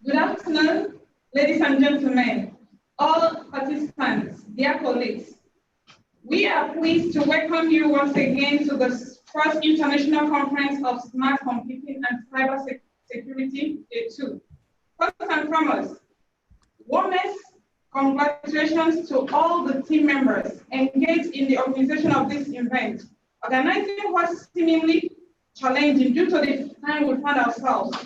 Good afternoon, ladies and gentlemen, all participants, dear colleagues. We are pleased to welcome you once again to the first International Conference of Smart Computing and Cyber Security, Day 2. First and foremost, warmest congratulations to all the team members engaged in the organization of this event. Organizing was seemingly challenging due to the time we found ourselves.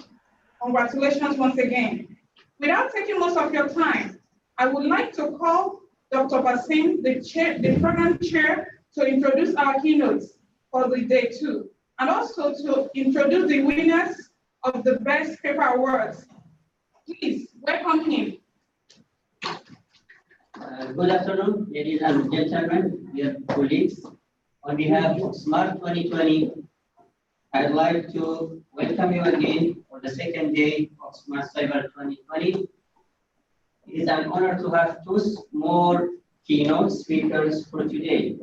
Congratulations once again. Without taking most of your time, I would like to call Dr. Basim, the program chair, to introduce our keynotes for the Day 2, and also to introduce the winners of the Best Paper Awards. Please welcome him. Good afternoon, ladies and gentlemen, dear colleagues. On behalf of SMART 2020, I'd like to welcome you again for the second day of Smart Cyber 2020. It is an honor to have two more keynote speakers for today.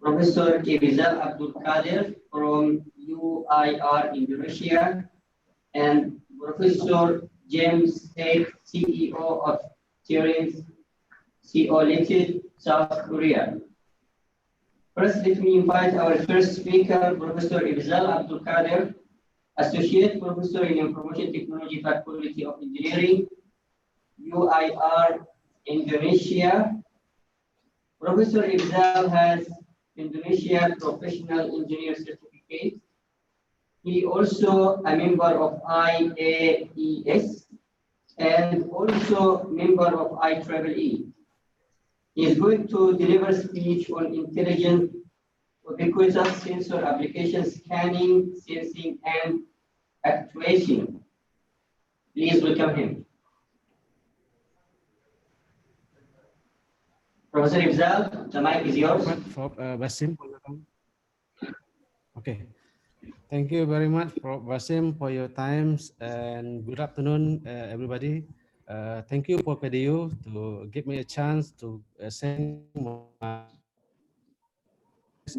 Professor Irizal Abdul Qadir from UIR Indonesia and Professor James Tate, CEO of Terence CO Limited, South Korea. First, let me invite our first speaker, Professor Irizal Abdul Qadir, Associate Professor in Information Technology Faculty of Engineering, UIR Indonesia. Professor Irizal has Indonesia Professional Engineer Certificate. He also a member of IAES and also member of IEEE. He is going to deliver speech on intelligent ubiquitous sensor application scanning, sensing, and actuation. Please welcome him. Professor Irizal, the mic is yours. Basim. Okay. Thank you very much, Prof. Basim, for your times, and good afternoon, everybody. Thank you for PDU to give me a chance to send my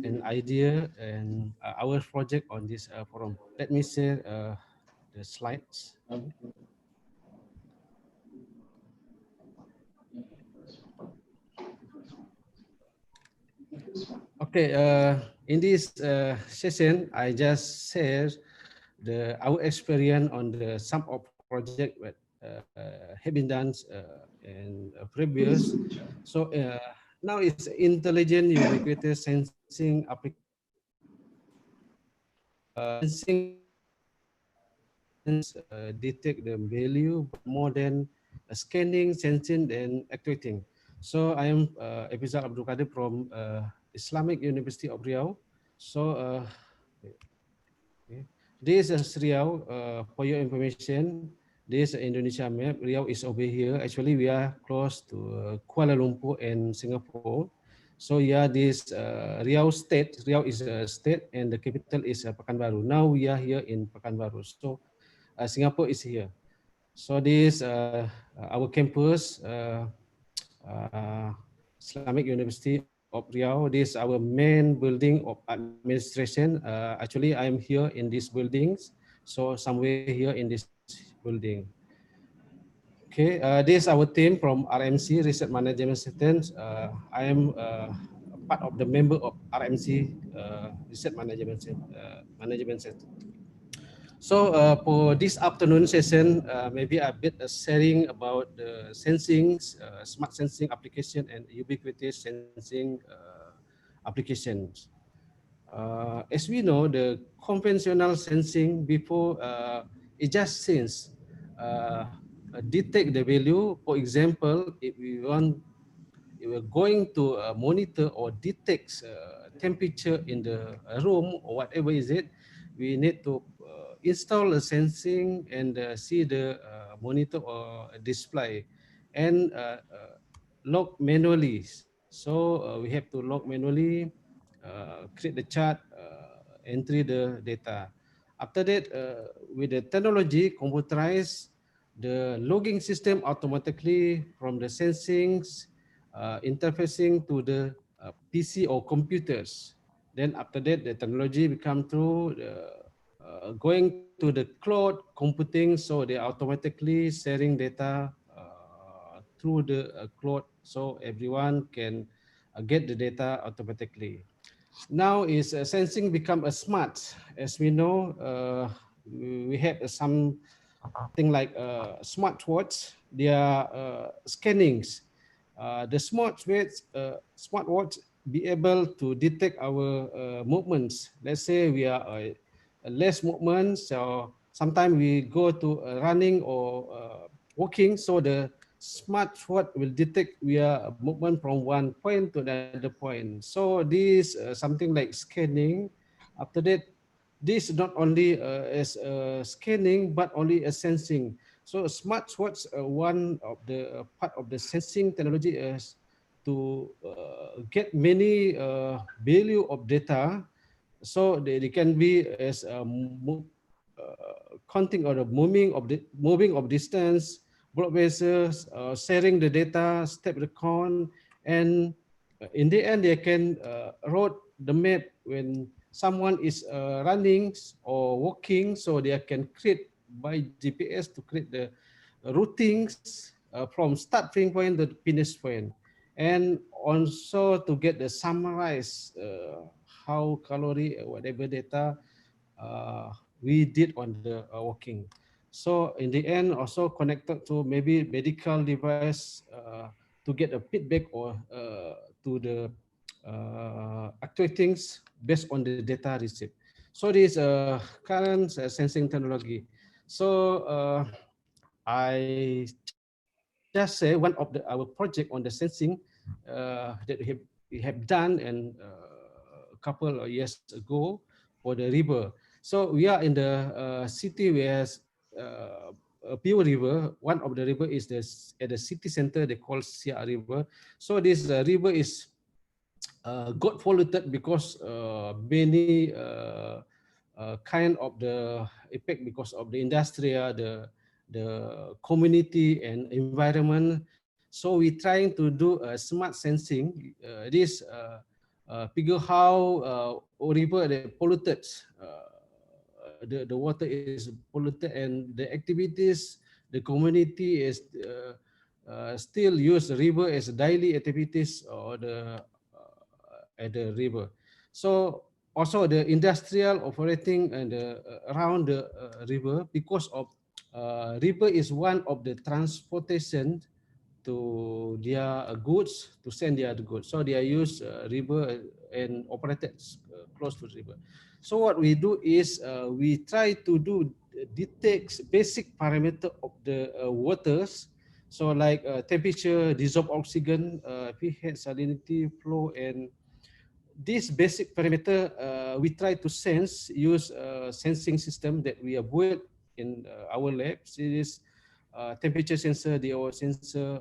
an idea and our project on this forum. Let me share the slides. Okay, in this session, I just share our experience on the some of project that have been done in previous. So now it's intelligent ubiquitous sensing application. Detect the value more than scanning, sensing, and actuating. So I am Irizal Abdul Qadir from Islamic University of Riau. So okay. This is Riau. For your information, this Indonesia map. Riau is over here. Actually, we are close to Kuala Lumpur and Singapore. So yeah, this Riau state. Riau is a state, and the capital is Pekanbaru. Now we are here in Pekanbaru. So Singapore is here. So this our campus, Islamic University of Riau. This is our main building of administration. Actually, I am here in these buildings. So somewhere here in this building. Okay, this is our team from RMC, Research Management Systems. I am part of the member of RMC Research Management System. So for this afternoon session, maybe a bit sharing about the sensing, smart sensing application and ubiquitous sensing applications. As we know, the conventional sensing before it just sense, detect the value. For example, if we're going to monitor or detect temperature in the room or whatever is it, we need to install a sensing and see the monitor or display and log manually. So we have to log manually, create the chart, entry the data. After that, with the technology computerized, the logging system automatically from the sensings interfacing to the PC or computers. Then after that, the technology become through going to the cloud computing, so they automatically sharing data through the cloud, so everyone can get the data automatically. Now is sensing become a smart. As we know, we have some thing like smartwatch. They are scannings. The smartwatch be able to detect our movements. Let's say we are less movement, so sometimes we go to running or walking. So the smartwatch will detect we are movement from one point to another point. So this something like scanning. After that, this not only as scanning but only as sensing. So smartwatch one of the part of the sensing technology is to get many value of data, so they can be as counting or the moving of distance, blood vessels, sharing the data, step recon, and in the end they can route the map when someone is running or walking, so they can create by GPS to create the routings from starting point to finish point, and also to get the summarize how calorie whatever data uh, we did on the walking. So in the end, also connected to maybe medical device to get a feedback or to the actuatings based on the data received. So this current sensing technology. So I just say one of our project on the sensing that we have done and a couple of years ago for the river. So we are in the city where a pure river. One of the river is this at the city center. They call Sia River. So this river is got polluted because many kind of the effect because of the industrial, the community and environment. So we trying to do a smart sensing. This figure how river they polluted. The water is polluted and the activities, the community is still use the river as daily activities or the at the river. So also the industrial operating and around the river, because of river is one of the transportation to their goods, to send their goods. So they are use river and operated close to the river. So what we do is we try to do detect basic parameter of the waters. So like temperature, dissolved oxygen, pH, salinity, flow, and this basic parameter we try to sense, use a sensing system that we have built in our lab. It is temperature sensor, DO sensor,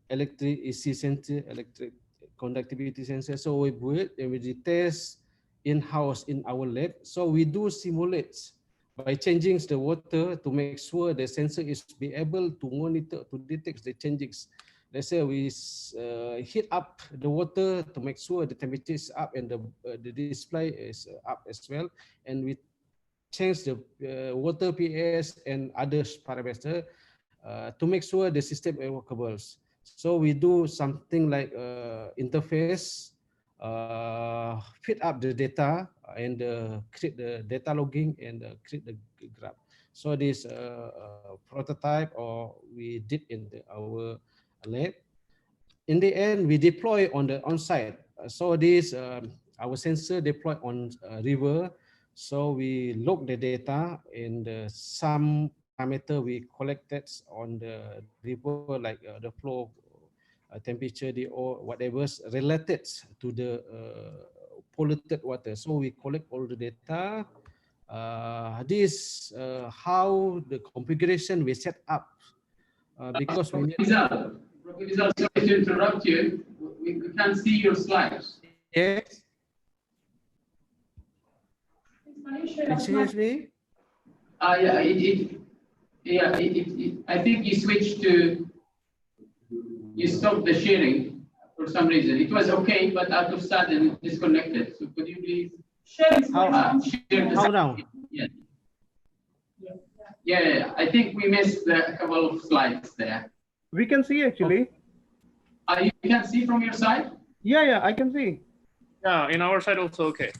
electric EC sensor, electric conductivity sensor. So we build and we test in-house in our lab. So we do simulates by changing the water to make sure the sensor is be able to monitor, to detect the changes. Let's say we heat up the water to make sure the temperature is up and the display is up as well. And we change the water pH and other parameters to make sure the system is workable. So we do something like interface, feed up the data and create the data logging and create the graph. So this prototype or we did in our lab. in the end, we deploy on the on-site. So this our sensor deployed on river. So we log the data in the some parameter we collected on the river, like the flow, temperature, or whatever related to the polluted water. So we collect all the data. This how the configuration we set up because we need. Rizal, sorry to interrupt you. We can't see your slides. Yes. Excuse me. I think you switched to, you stopped the sharing for some reason. It was okay, but out of sudden it disconnected. So could you please share share the How now? Yeah. Yeah, I think we missed a couple of slides there. We can see actually. You can see from your side? Yeah, I can see. Yeah, in our side also okay.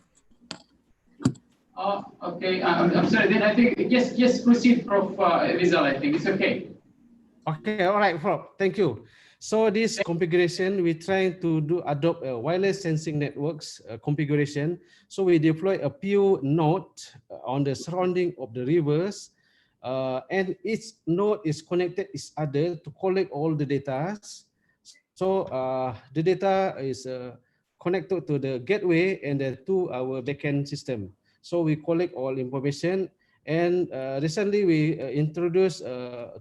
Oh, okay. I'm sorry. Then I think yes, proceed, Prof. Rizal. I think it's okay. Okay, all right, Prof. Thank you. So this configuration, we trying to adopt a wireless sensing networks configuration. So we deploy a few node on the surrounding of the rivers, and each node is connected each other to collect all the data. So the data is connected to the gateway and to our backend system. So we collect all information. And recently we introduced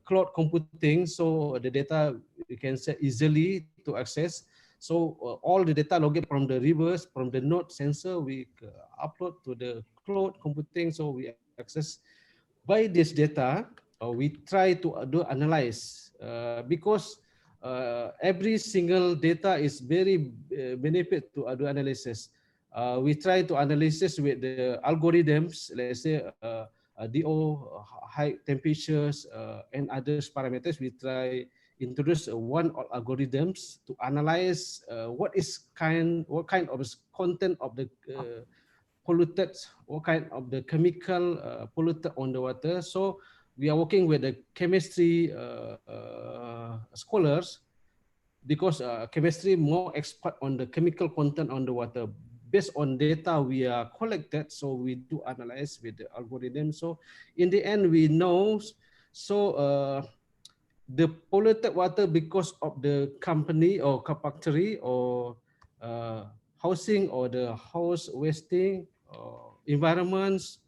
cloud computing, so the data you can say easily to access. So all the data logged from the rivers, from the node sensor, we upload to the cloud computing, so we access. By this data, we try to do analyze because every single data is very benefit to do analysis. We try to analysis with the algorithms, let's say DO, high temperatures, and others parameters. We try introduce one algorithms to analyze what kind of content of the polluted, what kind of the chemical polluted on the water. So we are working with the chemistry scholars because chemistry more expert on the chemical content on the water. Based on data we are collected, so we do analyze with the algorithm. So in the end, we know the polluted water because of the company or factory or housing or the house wasting or environments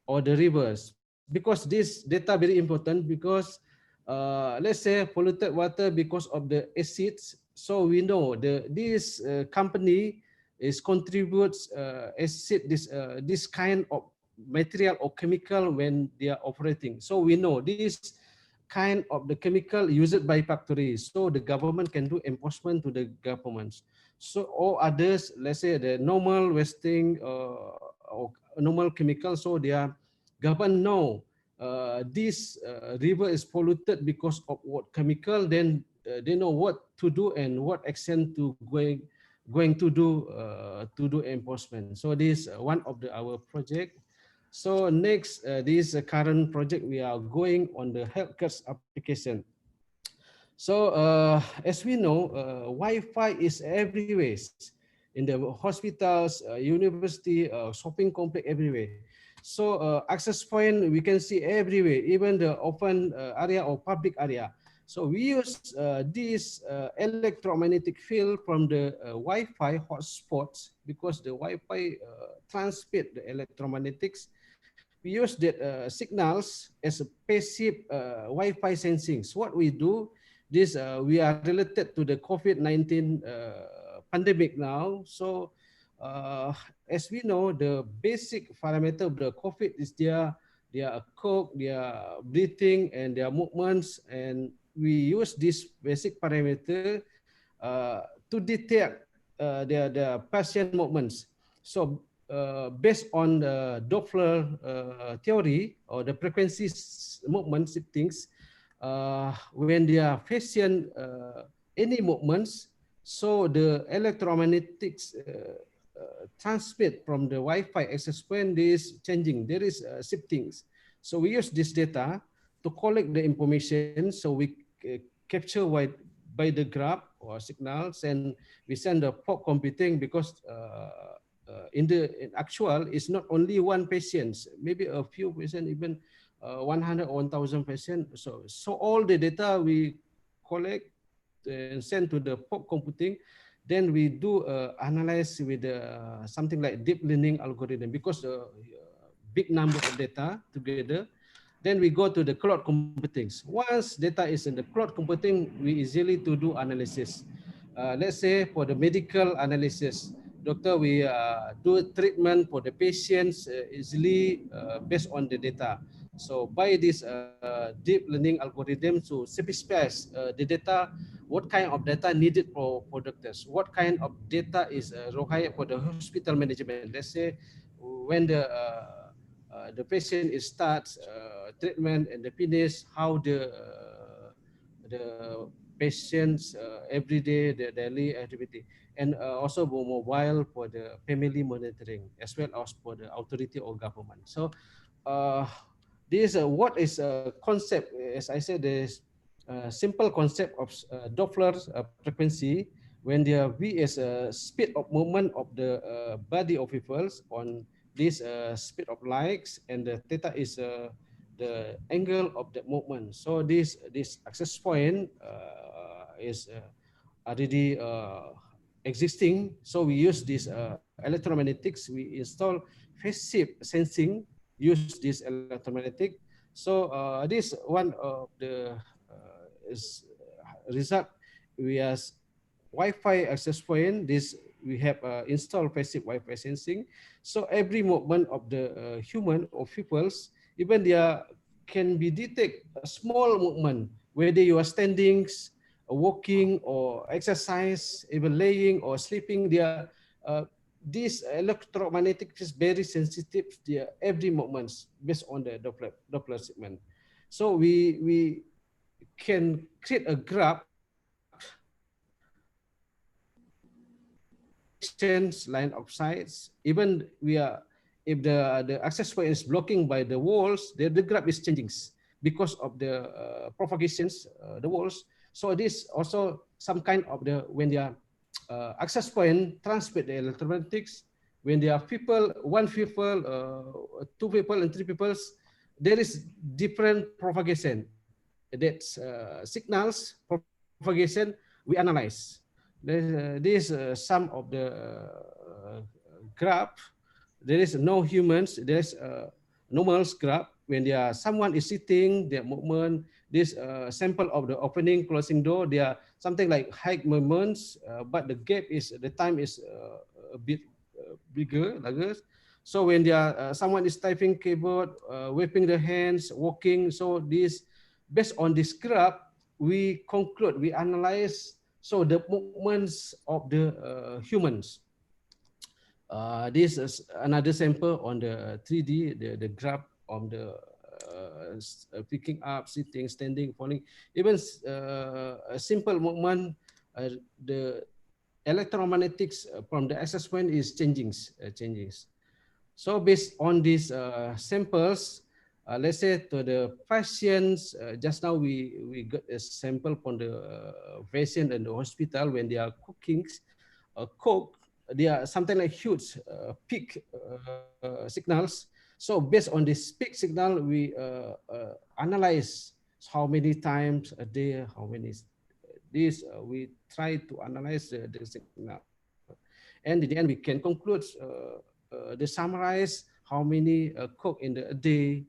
or the rivers. Because this data very important because let's say polluted water because of the acids. So we know this company is contributes acid this kind of material or chemical when they are operating. So we know this kind of the chemical used by factories. So the government can do enforcement to the governments. So all others, let's say the normal wasting or normal chemicals, so their government know this river is polluted because of what chemical, then they know what to do and what action to going to do enforcement. So this one of our project. So next, this current project we are going on the healthcare application. So as we know, Wi-Fi is everywhere in the hospitals, university, shopping complex, everywhere. So access point we can see everywhere, even the open area or public area. So we use this electromagnetic field from the Wi-Fi hotspots because the Wi-Fi transmit the electromagnetics. We use that signals as a passive Wi-Fi sensing. So what we do, this we are related to the COVID-19 pandemic now. So as we know, the basic parameter of the COVID is their cough, their breathing, and their movements, and we use this basic parameter to detect their patient movements. So based on the Doppler theory or the frequency movement things, when they are facing any movements, so the electromagnetics transmit from the Wi-Fi access point is changing. There is shiftings. So we use this data to collect the information. So we capture by the graph or signals, and we send the fog computing because in actual, it's not only one patient, maybe a few patient, even 100 or 1,000 patients. So all the data we collect and send to the fog computing, then we do analyze with something like deep learning algorithm, because the big number of data together. Then we go to the cloud computing. Once data is in the cloud computing, we easily to do analysis. Let's say for the medical analysis, doctor, we do treatment for the patients easily based on the data. So by this deep learning algorithm to specify the data, what kind of data needed for doctors, what kind of data is required for the hospital management. Let's say when the patient is starts treatment and the finish, how the patients every day, the daily activity, and also mobile for the family monitoring as well as for the authority or government. So this what is a concept, as I said, there's a simple concept of Doppler frequency, when there V is a speed of movement of the body of people on this speed of lights, and the theta is the angle of the movement. So this access point is already existing. So we use this electromagnetics. We install phase shift sensing, use this electromagnetic. So this one of the is result. We has Wi-Fi access point. This we have installed passive Wi-Fi sensing. So every movement of the human or peoples, even there can be detect a small movement, whether you are standing, walking, or exercise, even laying or sleeping. There, this electromagnetic is very sensitive to every movements based on the Doppler segment. So we can create a graph line of sights. Even we are, if the access point is blocking by the walls, the graph is changing because of the propagations, the walls. So this also some kind of the when the access point transmit the electromagnetics. When there are people, one people, two people, and three people, there is different propagation. That signals propagation we analyze. This some of the graph. There is no humans. There is normal graph. When there are, someone is sitting, their movement. This sample of the opening, closing door. There are something like high movements, but the gap is the time is a bit bigger, larger. So when there are, someone is typing keyboard, waving the hands, walking. So this, based on this graph, we conclude, we analyze. So the movements of the humans. This is another sample on the 3D, the graph on the picking up, sitting, standing, falling. Even a simple movement, the electromagnetics from the access point is changing. So based on these samples, let's say to the patients, just now we got a sample from the patient in the hospital when they are cooking, cook, they are something like huge peak signals. So based on this peak signal, we analyze how many times a day, how many this, we try to analyze the signal. And in the end, we can conclude the summarize how many cook in the day,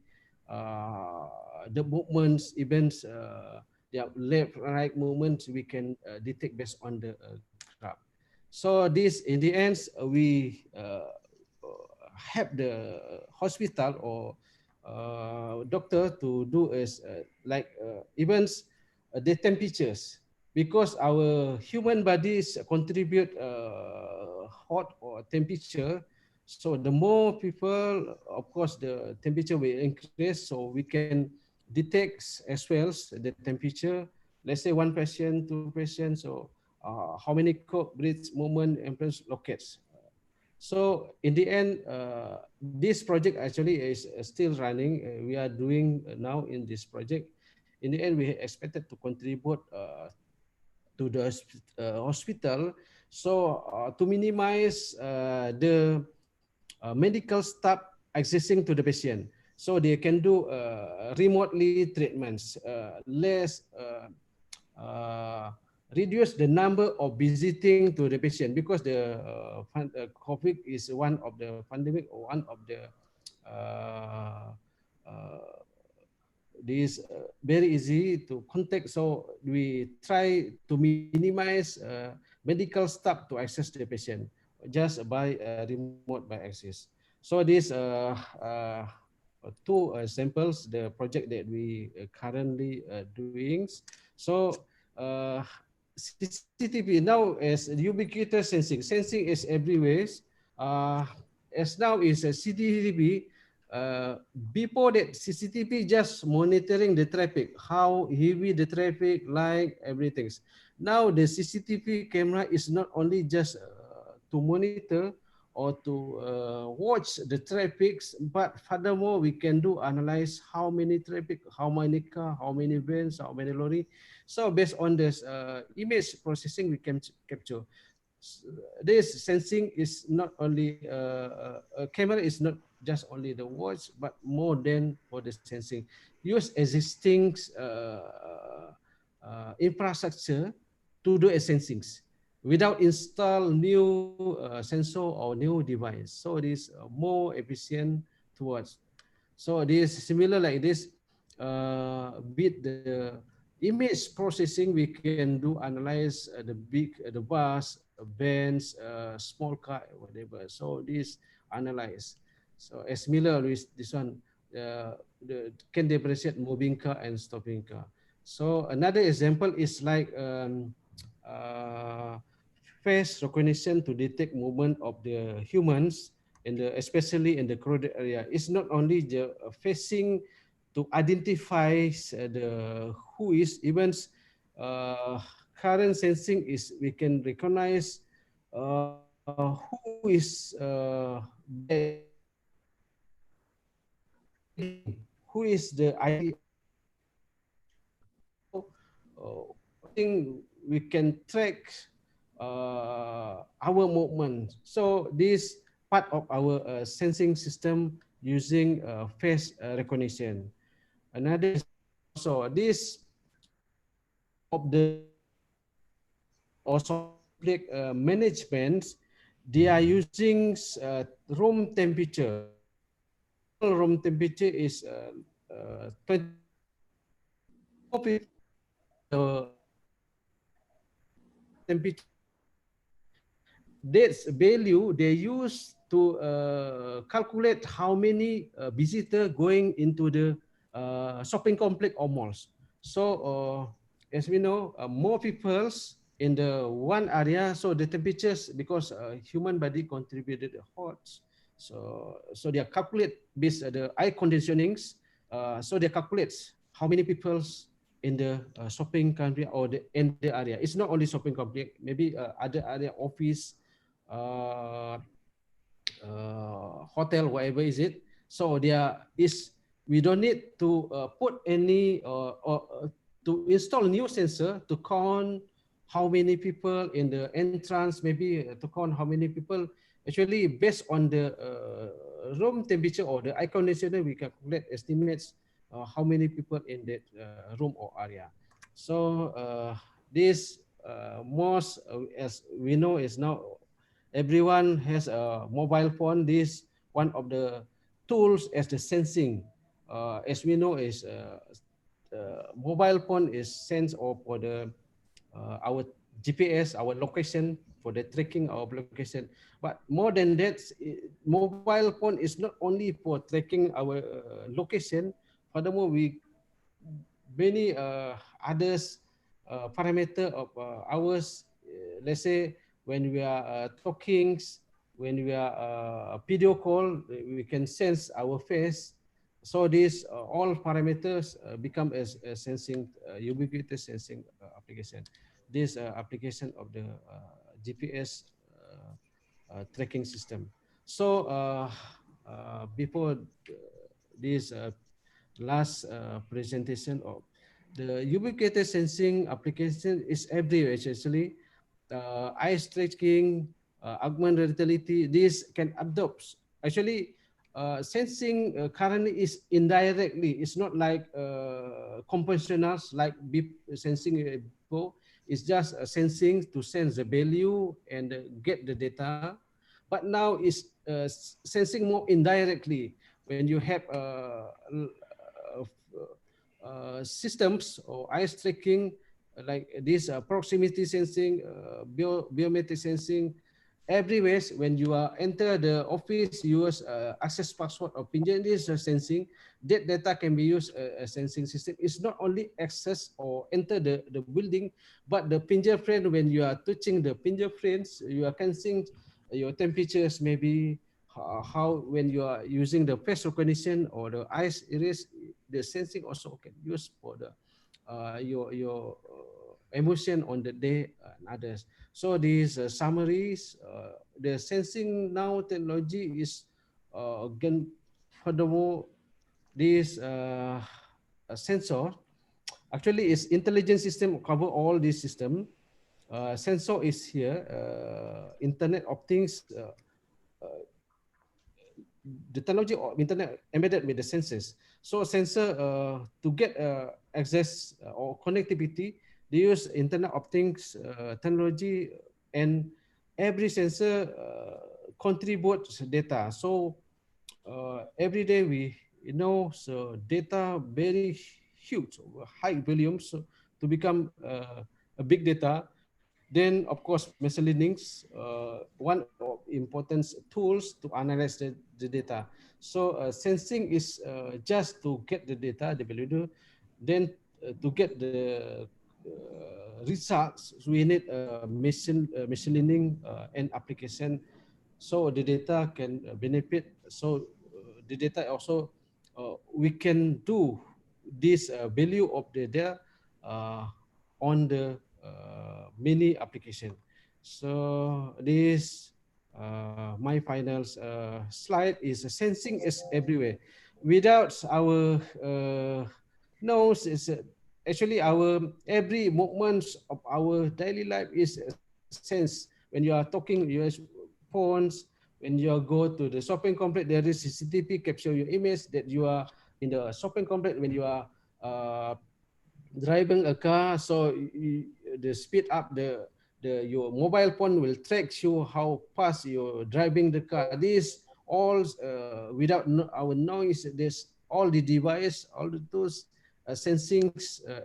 the movements, events, the left, right movements we can detect based on the graph. So this, in the end, we have the hospital or doctor to do is like events, the temperatures, because our human bodies contribute hot or temperature. So the more people, of course, the temperature will increase. So we can detect as well the temperature. Let's say one patient, two patients. So how many cook, breaths, movement, and locates. So in the end, this project actually is still running. We are doing now in this project. In the end, we expected to contribute to the hospital. So to minimize the medical staff accessing to the patient, so they can do remotely treatments, less reduce the number of visiting to the patient, because the COVID is one of the pandemic, or one of the uh, uh, this very easy to contact. So we try to minimize medical staff to access the patient just by remote by access. So these two samples, the project that we currently doing. So CCTV now is ubiquitous sensing. Sensing is everywhere. Uh, as now is a CCTV. Before that, CCTV just monitoring the traffic, how heavy the traffic, like everything. Now the CCTV camera is not only just to monitor or to watch the traffic, but furthermore, we can do analyze how many traffic, how many car, how many vans, how many lorry. So based on this image processing, we can capture. This sensing is not only a camera is not just only the watch, but more than for the sensing. Use existing infrastructure to do a sensing without install new sensor or new device. So it is more efficient towards. So this similar like this, with the image processing, we can do analyze the big, the bus, vans, small car, whatever. So this analyze. So as similar with this one, can differentiate moving car and stopping car. So another example is like face recognition to detect movement of the humans in the, especially in the crowded area. It's not only the facing to identify the who is, even current sensing is we can recognize who is who is the ID. I think we can track our movement. So this part of our sensing system using face recognition. Another also this of the also management, they are using room temperature. Room temperature is 20 temperature. That's value they use to calculate how many visitor going into the shopping complex or malls. So as we know, more peoples in the one area, so the temperatures, because human body contributed hot, so they calculate based the air conditionings. So they calculate how many peoples in the shopping country or the in the area. It's not only shopping complex, maybe other area, office, hotel, whatever is it. So there is, we don't need to put any or to install new sensor to count how many people in the entrance, maybe to count how many people. Actually, based on the room temperature or the air conditioner, we calculate estimates how many people in that room or area. So this most, as we know, is now everyone has a mobile phone. This one of the tools as the sensing. As we know, is mobile phone is sense or for the our GPS, our location, for the tracking our location. But more than that, mobile phone is not only for tracking our location. Furthermore, we many others parameter of ours. Let's say when we are talking, when we are video call, we can sense our face. So these all parameters become as a sensing, ubiquitous sensing application. This application of the GPS tracking system. So before this last presentation of the ubiquitous sensing application is everywhere actually. Eye tracking, augmented reality, these can adopt. Actually, sensing currently is indirectly. It's not like conventional like sensing before. It's just sensing to sense the value and get the data. But now it's sensing more indirectly when you have systems or eye tracking like this proximity sensing, biometric sensing, everywhere. When you are enter the office, use access password or pinjam, this sensing. That data can be used as sensing system. It's not only access or enter the building, but the fingerprint. When you are touching the fingerprints, you are sensing your temperatures, maybe how when you are using the face recognition or the eyes iris, the sensing also can use for the your emotion on the day and others. So these summaries, the sensing now technology is again, furthermore, this sensor actually is intelligent system cover all this system. Sensor is here, Internet of Things. The technology of internet embedded with the sensors. So sensor to get access or connectivity, they use Internet of Things technology, and every sensor contributes data. So every day we so data very huge, high volumes to become a big data. Then, of course, machine learning, one of important tools to analyze the data. So sensing is just to get the data, the value. Then to get the results, we need machine learning and application. So the data can benefit. So the data also, we can do this value of the data on the many application. So this my final slide is sensing is everywhere. Without our nose, is actually our every movement of our daily life is sense. When you are talking, you use phones. When you go to the shopping complex, there is CCTV capture your image that you are in the shopping complex. When you are driving a car, so the speed up, the your mobile phone will track you how fast you're driving the car. This all without our noise. There's all the device, all the tools, sensing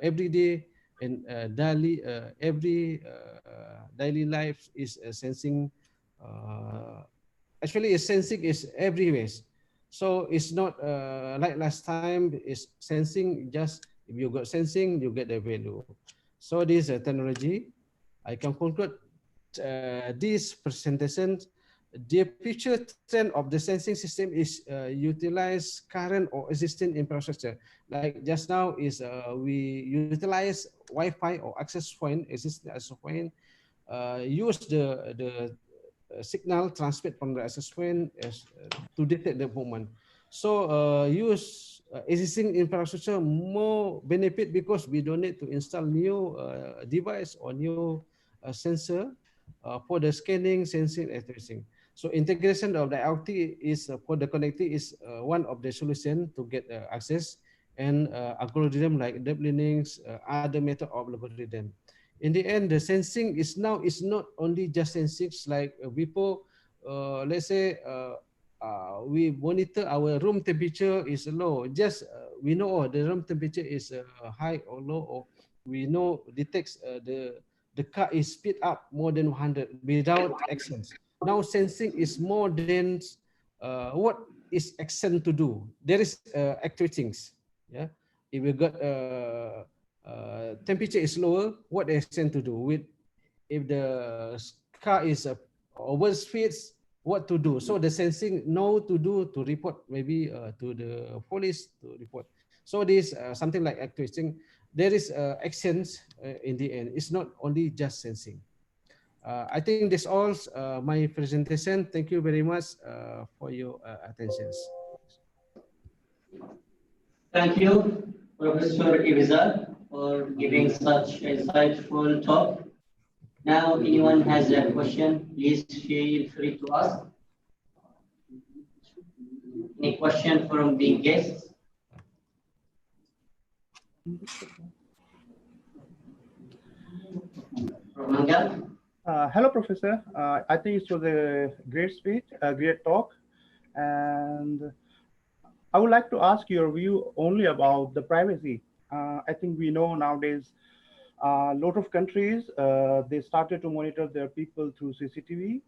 every day, and daily life is sensing. Actually, sensing is everywhere. So it's not like last time. Is sensing just if you got sensing, you get the value. So this technology, I can conclude this presentation. The future trend of the sensing system is utilize current or existing infrastructure. Like just now is we utilize Wi-Fi or access point, existing access point, use the signal transmit from the access point as, to detect the movement. So use existing infrastructure more benefit because we don't need to install new device or new sensor for the scanning, sensing, and tracing. So integration of the IoT is for the connectivity is one of the solution to get access, and algorithm like deep learning, other method of algorithm. In the end, the sensing is now is not only just sensing like before. Let's say we monitor our room temperature is low. Just we know the room temperature is high or low, or we know detects the car is speed up more than 100 without actions. Now sensing is more than what is action to do. There is activities. Yeah, if we got temperature is lower, what action to do with if the car is over speeds, what to do. So the sensing know to do to report maybe to the police to report. So this something like acting. There is actions in the end. It's not only just sensing. I think this all my presentation. Thank you very much for your attentions. Thank you, Professor Ibiza, for giving such a insightful talk. Now, anyone has a question, please feel free to ask. Any question from the guests? Mangal? Hello, Professor. I think it was a great speech, a great talk. And I would like to ask your view only about the privacy. I think we know nowadays a lot of countries, they started to monitor their people through CCTV.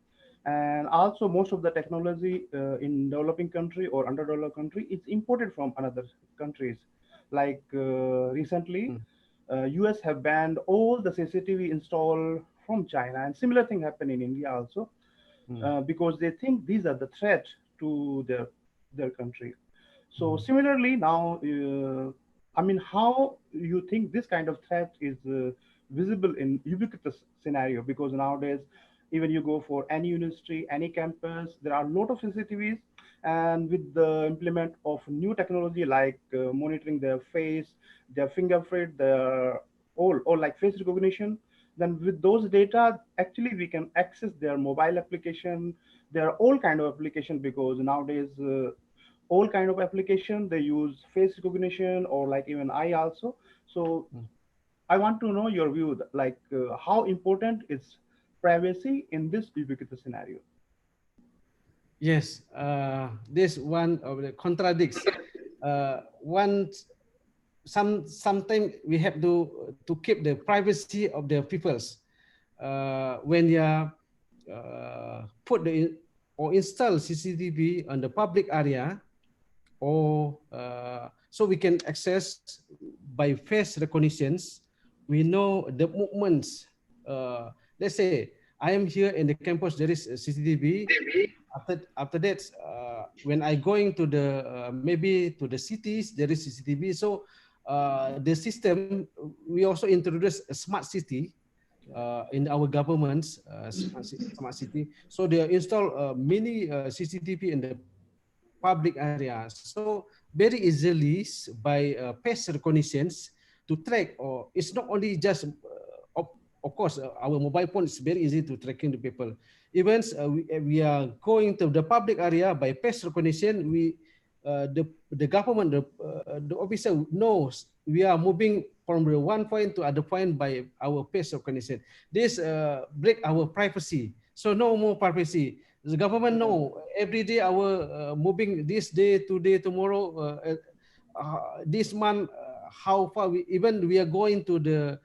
And also most of the technology in developing country or underdeveloped country, it's imported from another countries. Like recently, US have banned all the CCTV installed from China, and similar thing happened in India also, because they think these are the threat to their country. So similarly now, I mean, how you think this kind of threat is visible in ubiquitous scenario? Because nowadays, even you go for any university, any campus, there are a lot of CCTVs, and with the implement of new technology like monitoring their face, their fingerprint, their all like face recognition, then with those data, actually we can access their mobile application, their all kind of application, because nowadays all kind of application, they use face recognition or like even eye also. So I want to know your view, like how important is privacy in this ubiquitous scenario? Yes, this one of the contradicts. Sometimes we have to keep the privacy of the peoples when you put the or install CCTV on the public area, or so we can access by face recognitions. We know the movements. Let's say I am here in the campus, there is a CCTV. After that, when I going to the maybe to the cities, there is CCTV. So the system, we also introduce a smart city in our government's smart city. So they install many CCTV in the public areas. So very easily by face recognitions to track, or it's not only just of course, our mobile phone is very easy to tracking the people. Even we are going to the public area by face recognition. The government, the officer knows we are moving from the one point to other point by our face recognition. This break our privacy. So no more privacy. The government know every day our moving this day, today, tomorrow, this month, how far we are going to the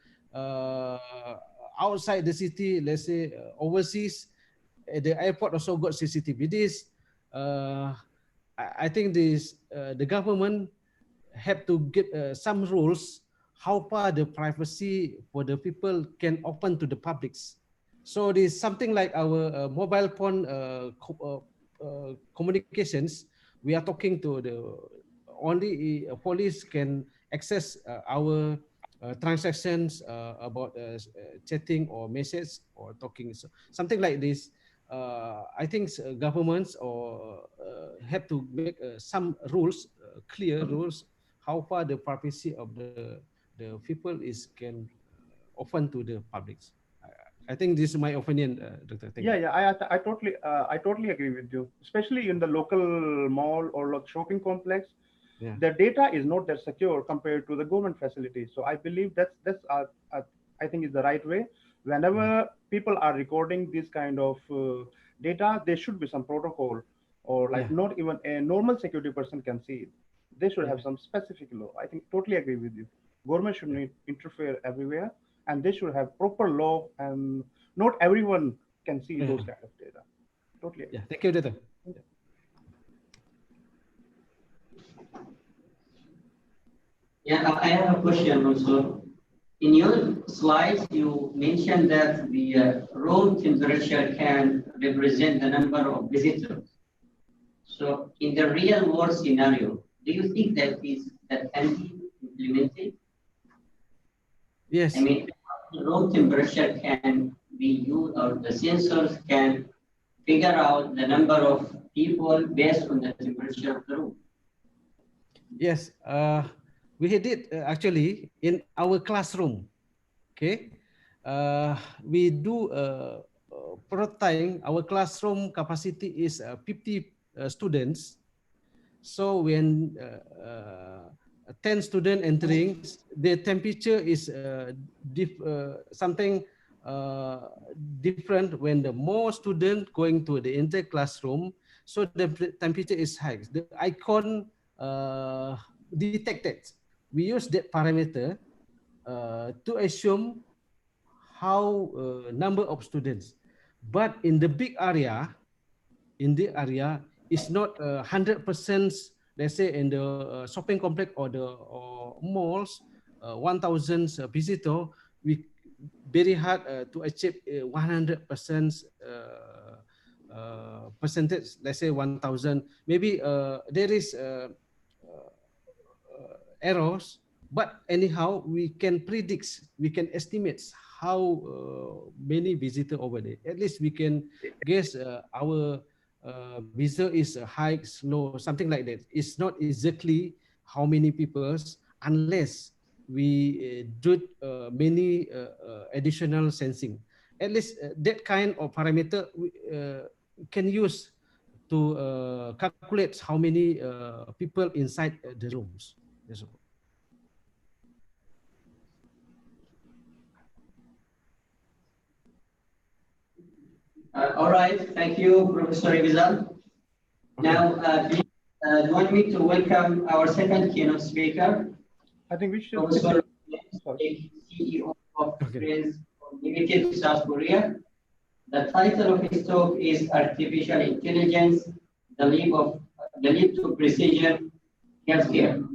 outside the city, let's say overseas, the airport also got CCTV. This, I think this the government have to get some rules how far the privacy for the people can open to the publics. So this something like our mobile phone communications. We are talking to the only police can access our transactions about chatting or message or talking, so something like this. I think governments or have to make some rules, clear rules, how far the privacy of the people is can open to the publics. I think this is my opinion, Dr. Teng. Yeah, I totally agree with you. Especially in the local mall or shopping complex, the data is not that secure compared to the government facilities. So I believe that's I think is the right way. Whenever people are recording this kind of data, there should be some protocol, or like not even a normal security person can see it. They should have some specific law. I think totally agree with you. Government should not interfere everywhere, and they should have proper law, and not everyone can see those kind of data. Totally agree. Yeah, thank you, Dr. Yeah, I have a question also. In your slides, you mentioned that the room temperature can represent the number of visitors. So in the real world scenario, do you think that can be implemented? Yes. I mean, the room temperature can be used, or the sensors can figure out the number of people based on the temperature of the room. Yes, we had it actually in our classroom. Okay, we do prototyping. Our classroom capacity is 50 students. So when 10 students entering, the temperature is something different when the more students going to the entire classroom. So the temperature is high. The icon detected. We use that parameter to assume how number of students. But in the big area, it's not 100%. Let's say in the shopping complex or the malls, 1,000 visitor, we very hard to achieve 100% percentage. Let's say 1,000. Maybe there is errors, but anyhow we can predict, we can estimate how many visitor over there. At least we can guess our visitor is high, slow, something like that. It's not exactly how many people, unless we do many additional sensing. At least that kind of parameter we can use to calculate how many people inside the rooms. Yes. All right, thank you, Professor Rizal. Okay. Now, please join me to welcome our second keynote speaker, I think we should. Professor Sorry. CEO of Friends Limited, South Korea. The title of his talk is Artificial Intelligence, the leap to precision healthcare.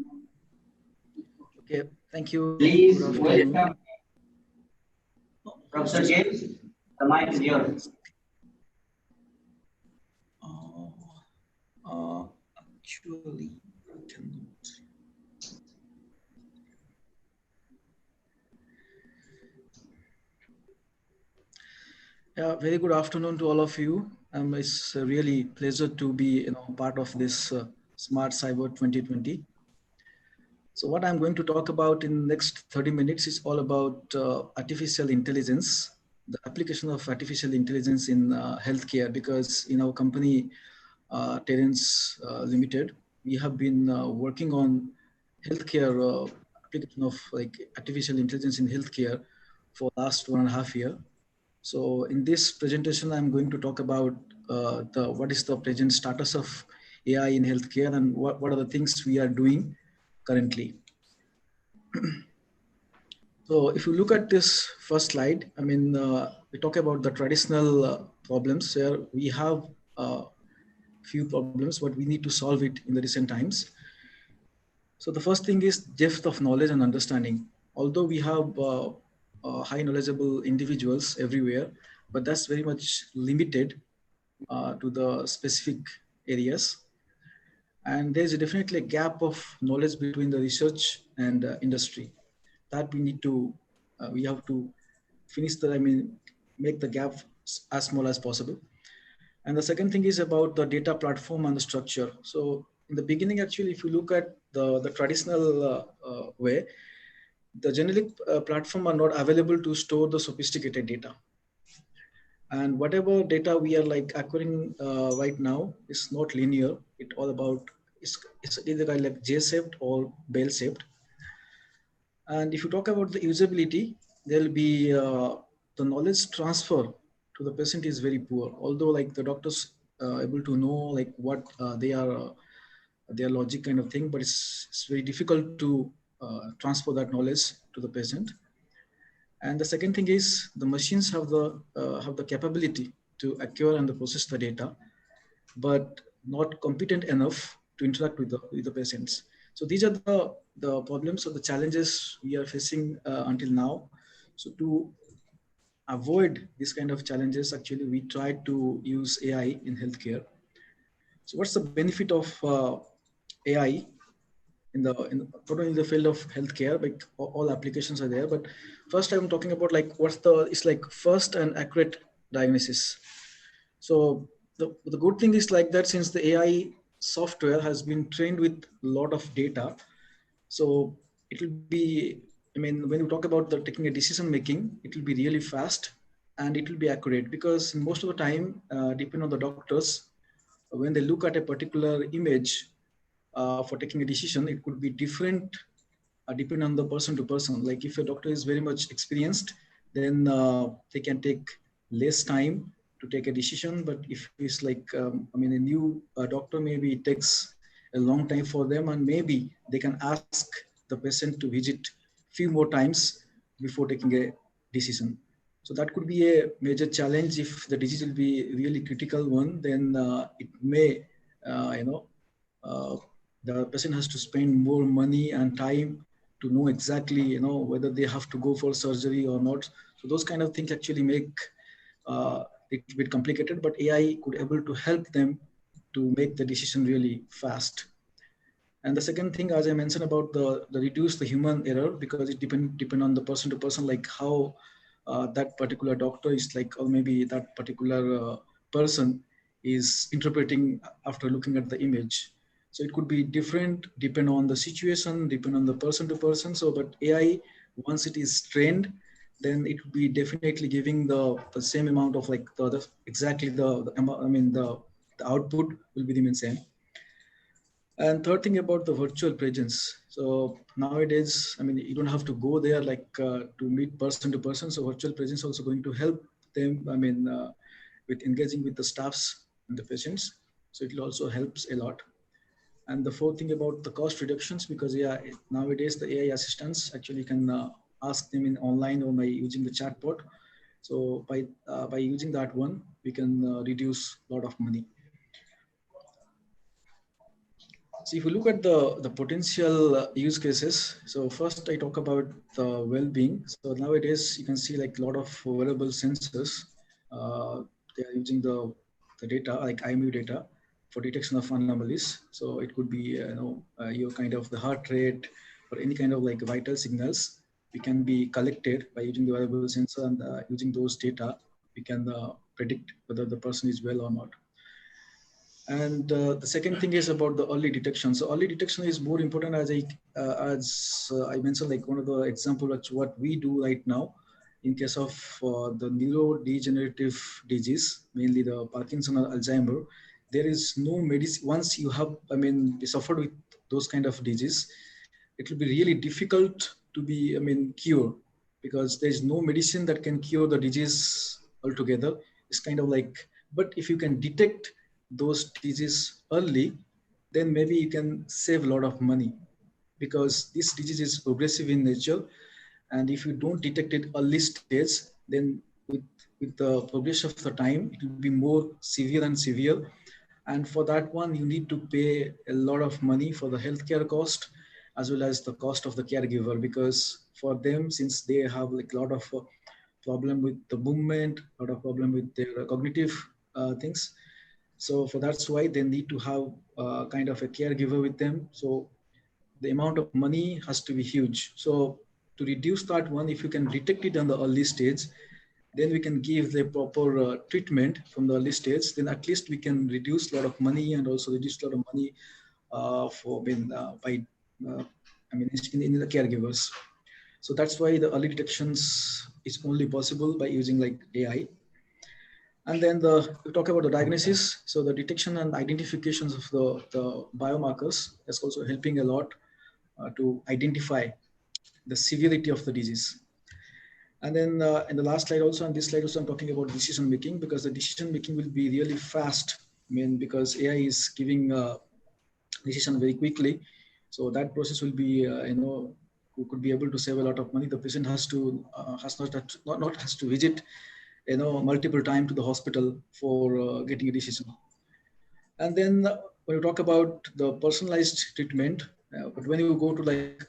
Okay, thank you. Please Good afternoon. welcome Professor James. The mic is yours. Actually, I cannot. Yeah, very good afternoon to all of you. It's a really pleasure to be part of this Smart Cyber 2020. So what I'm going to talk about in the next 30 minutes is all about artificial intelligence, the application of artificial intelligence in healthcare, because in our company, Terence Limited, we have been working on healthcare application of like artificial intelligence in healthcare for last 1.5 years. So in this presentation, I'm going to talk about what is the present status of AI in healthcare and what are the things we are doing currently. So if you look at this first slide, I mean, we talk about the traditional problems where we have few problems, but we need to solve it in the recent times. So the first thing is depth of knowledge and understanding. Although we have high knowledgeable individuals everywhere, but that's very much limited to the specific areas. And there's definitely a gap of knowledge between the research and industry that we need to, we have to finish the, I mean, make the gap as small as possible. And the second thing is about the data platform and the structure. So in the beginning, actually, if you look at the traditional way, the generic platform are not available to store the sophisticated data. And whatever data we are like acquiring right now is not linear. It's all about, it's either like J-shaped or bell-shaped. And if you talk about the usability, there'll be the knowledge transfer to the patient is very poor. Although like the doctors able to know like what their logic kind of thing, but it's very difficult to transfer that knowledge to the patient. And the second thing is the machines have the capability to acquire and process the data, but not competent enough to interact with the patients. So these are the problems or the challenges we are facing until now. So to avoid this kind of challenges, actually, we try to use AI in healthcare. So what's the benefit of AI not only in the field of healthcare, like all applications are there, but first I'm talking about like it's like first and accurate diagnosis. So the good thing is like that, since the AI software has been trained with a lot of data, so it will be, I mean, when you talk about the taking a decision making, it will be really fast and it will be accurate, because most of the time, depending on the doctors, when they look at a particular image for taking a decision, it could be different depending on the person to person. Like if a doctor is very much experienced, then they can take less time to take a decision. But if it's like, I mean, a new doctor, maybe it takes a long time for them, and maybe they can ask the patient to visit few more times before taking a decision. So that could be a major challenge. If the disease will be really critical one, then it may, you know, the patient has to spend more money and time to know exactly, you know, whether they have to go for surgery or not. So those kind of things actually make it a bit complicated, but AI could able to help them to make the decision really fast. And the second thing, as I mentioned about the reduce the human error, because it depend on the person to person, like how that particular doctor is like, or maybe that particular person is interpreting after looking at the image. So it could be different, depend on the situation, depend on the person to person. So, but AI, once it is trained, then it will be definitely giving the same amount of like exactly the amount, I mean, the output will be the same. And third thing about the virtual presence. So nowadays, I mean, you don't have to go there like to meet person to person. So virtual presence also going to help them, I mean, with engaging with the staffs and the patients. So it will also helps a lot. And the fourth thing about the cost reductions, because yeah, nowadays the AI assistants actually can ask them in online or by using the chatbot. So by using that one, we can reduce a lot of money. So if you look at the potential use cases, so first I talk about the well-being. So nowadays you can see like a lot of wearable sensors. They are using the data like IMU data for detection of anomalies. So it could be your kind of the heart rate or any kind of like vital signals. We can be collected by using the wearable sensor, and using those data, we can predict whether the person is well or not. And the second thing is about the early detection. So early detection is more important, as I mentioned, like one of the example of what we do right now in case of the neurodegenerative disease, mainly the Parkinson or Alzheimer. There is no medicine. Once you have, I mean, suffered with those kind of disease, it will be really difficult to be, I mean, cure, because there is no medicine that can cure the disease altogether. It's kind of like, but if you can detect those diseases early, then maybe you can save a lot of money, because this disease is progressive in nature. And if you don't detect it early stage, then with the progression of the time, it will be more severe and severe. And for that one, you need to pay a lot of money for the healthcare cost, as well as the cost of the caregiver, because for them, since they have like a lot of problem with the movement, a lot of problem with their cognitive things. So for that's why they need to have kind of a caregiver with them. So the amount of money has to be huge. So to reduce that one, if you can detect it on the early stage, then we can give the proper treatment from the early stage. Then at least we can reduce a lot of money, and also reduce a lot of money by in the caregivers. So that's why the early detections is only possible by using like AI. And then we talk about the diagnosis. So the detection and identifications of the biomarkers is also helping a lot to identify the severity of the disease. And then in the last slide also, on this slide also, I'm talking about decision making, because the decision making will be really fast. I mean, because AI is giving decision very quickly. So that process will be, who could be able to save a lot of money. The patient has to not has to visit, multiple time to the hospital for getting a decision. And then when you talk about the personalized treatment, but when you go to like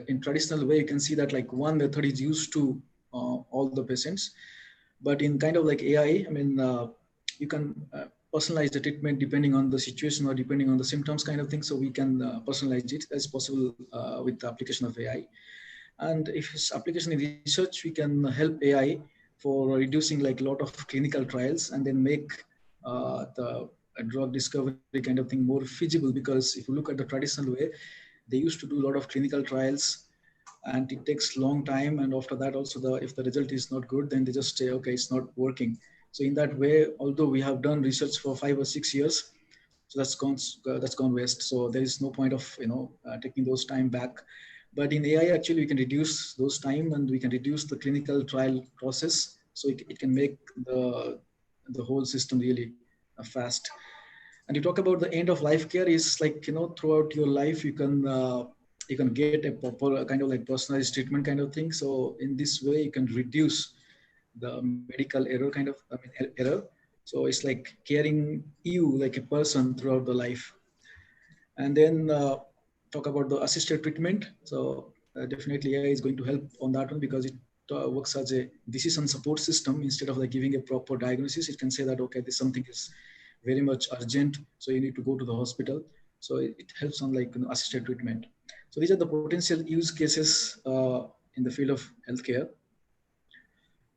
in traditional way, you can see that like one method is used to all the patients. But in kind of like AI, I mean, you can personalize the treatment depending on the situation or depending on the symptoms kind of thing. So we can personalize it as possible with the application of AI. And if it's application in research, we can help AI for reducing like a lot of clinical trials, and then make the drug discovery kind of thing more feasible. Because if you look at the traditional way, they used to do a lot of clinical trials, and it takes long time. And after that also, if the result is not good, then they just say, okay, it's not working. So in that way, although we have done research for 5 or 6 years, so that's gone waste. So there is no point of taking those time back. But in AI, actually, we can reduce those time, and we can reduce the clinical trial process. So it can make the whole system really fast. And you talk about the end of life care is like, throughout your life, you can get a proper kind of like personalized treatment kind of thing. So in this way, you can reduce the medical error error. So it's like caring you like a person throughout the life. And then talk about the assisted treatment. So definitely AI is going to help on that one, because it works as a decision support system. Instead of like giving a proper diagnosis, it can say that, okay, this something is very much urgent, so you need to go to the hospital. So it helps on like assisted treatment. So these are the potential use cases in the field of healthcare.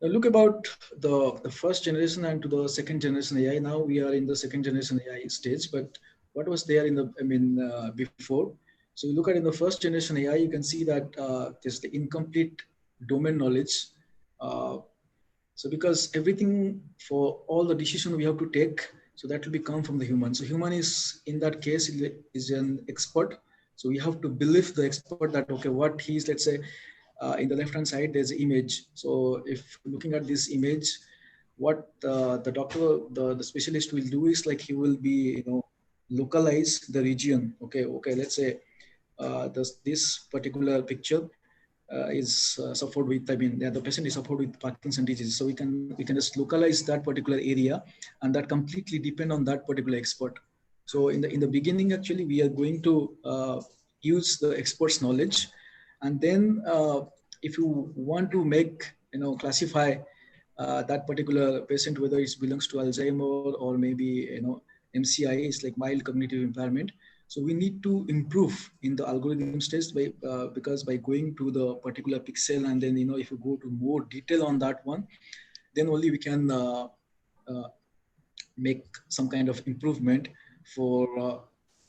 Now look about the first generation and to the second generation AI. Now we are in the second generation AI stage, but what was there in the before? So you look at in the first generation AI, you can see that there's the incomplete domain knowledge. So because everything for all the decision we have to take, so that will come from the human. So human is, in that case, is an expert. So we have to believe the expert that, okay, what he's, let's say, in the left-hand side, there's an image. So if looking at this image, what the doctor, the specialist will do is like, he will be, localize the region. Okay, let's say this particular picture is suffered with, the patient is suffered with Parkinson's disease. So we can just localize that particular area, and that completely depend on that particular expert. So in the beginning, actually, we are going to use the expert's knowledge, and then if you want to classify that particular patient, whether it belongs to Alzheimer or maybe MCI, is like mild cognitive impairment. So we need to improve in the algorithm stage because by going to the particular pixel, and then if you go to more detail on that one, then only we can make some kind of improvement for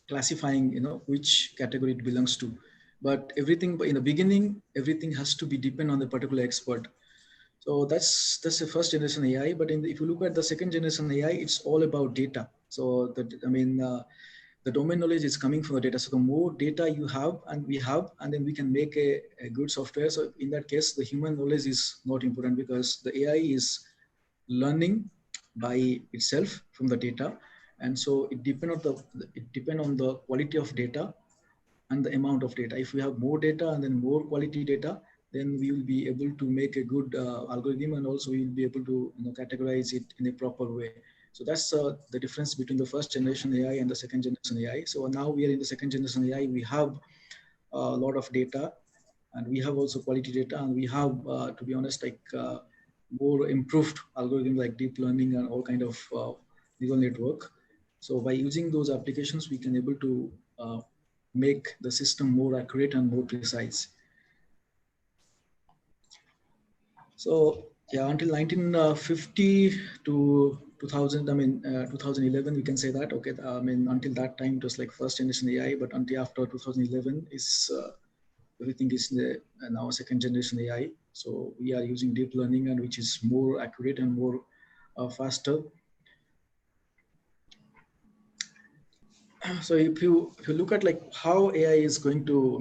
classifying which category it belongs to. But everything in the beginning, everything has to be depend on the particular expert. So that's the first generation AI. But if you look at the second generation AI, it's all about data. So the domain knowledge is coming from the data. So the more data you have, and we have, and then we can make a good software. So in that case, the human knowledge is not important, because the AI is learning by itself from the data. And so it depends on the quality of data and the amount of data. If we have more data and then more quality data, then we will be able to make a good algorithm, and also we will be able to categorize it in a proper way. So that's the difference between the first generation AI and the second generation AI. So now we are in the second generation AI. We have a lot of data, and we have also quality data, and we have, to be honest, like more improved algorithms like deep learning and all kind of neural network. So by using those applications, we can able to make the system more accurate and more precise. So yeah, until 1950 to 2000, 2011, we can say that, okay, until that time, it was like first generation AI, but until after 2011 is everything is now second generation AI. So we are using deep learning, and which is more accurate and more faster. So if you look at like how AI is going to,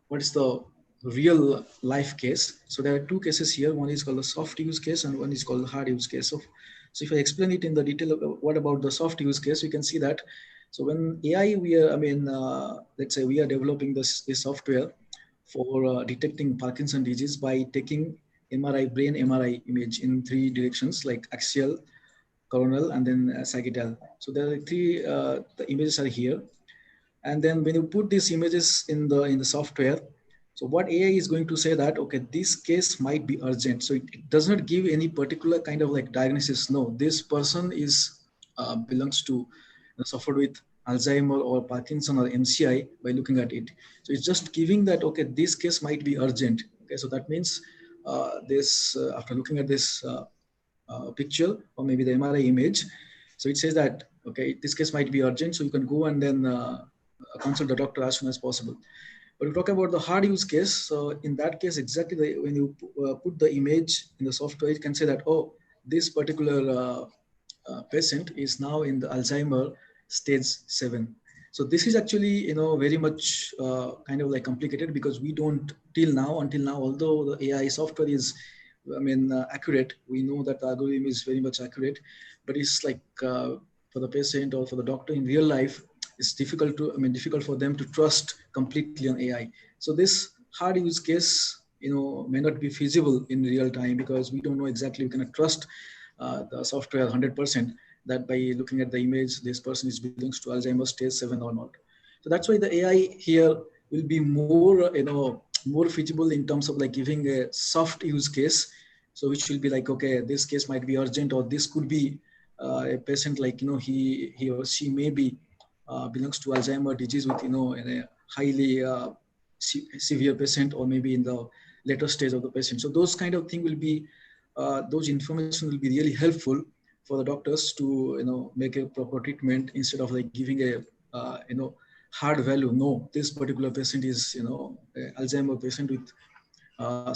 what is the real life case? So there are two cases here. One is called the soft use case, and one is called the hard use case. So if I explain it in the detail, what about the soft use case? You can see that. So when AI, we are, let's say we are developing this software for detecting Parkinson's disease by taking brain MRI image in 3 directions, like axial, coronal, and then sagittal. So there are 3 the images are here, and then when you put these images in the software, so what AI is going to say that, okay, this case might be urgent. So it does not give any particular kind of like diagnosis. No, this person is belongs to suffered with Alzheimer or Parkinson or MCI by looking at it. So it's just giving that, okay, this case might be urgent. Okay, so that means after looking at this picture or maybe the MRI image, so it says that, okay, this case might be urgent, so you can go and then consult the doctor as soon as possible. But we talk about the hard use case. So in that case, exactly when you put the image in the software, you can say that, oh, this particular patient is now in the Alzheimer stage 7. So this is actually, very much kind of like complicated, because we don't until now, although the AI software is, accurate, we know that the algorithm is very much accurate, but it's like for the patient or for the doctor in real life, it's difficult for them to trust completely on AI. So this hard use case, may not be feasible in real time, because we don't know exactly, we cannot trust the software 100% that by looking at the image, this person belongs to Alzheimer's stage 7 or not. So that's why the AI here will be more, more feasible in terms of like giving a soft use case. So which will be like, okay, this case might be urgent, or this could be a patient like, he or she may be belongs to Alzheimer's disease with, in a highly severe patient, or maybe in the later stage of the patient. So those kind of thing will be, those information will be really helpful for the doctors to, make a proper treatment, instead of like giving a, hard value. No, this particular patient is, Alzheimer patient with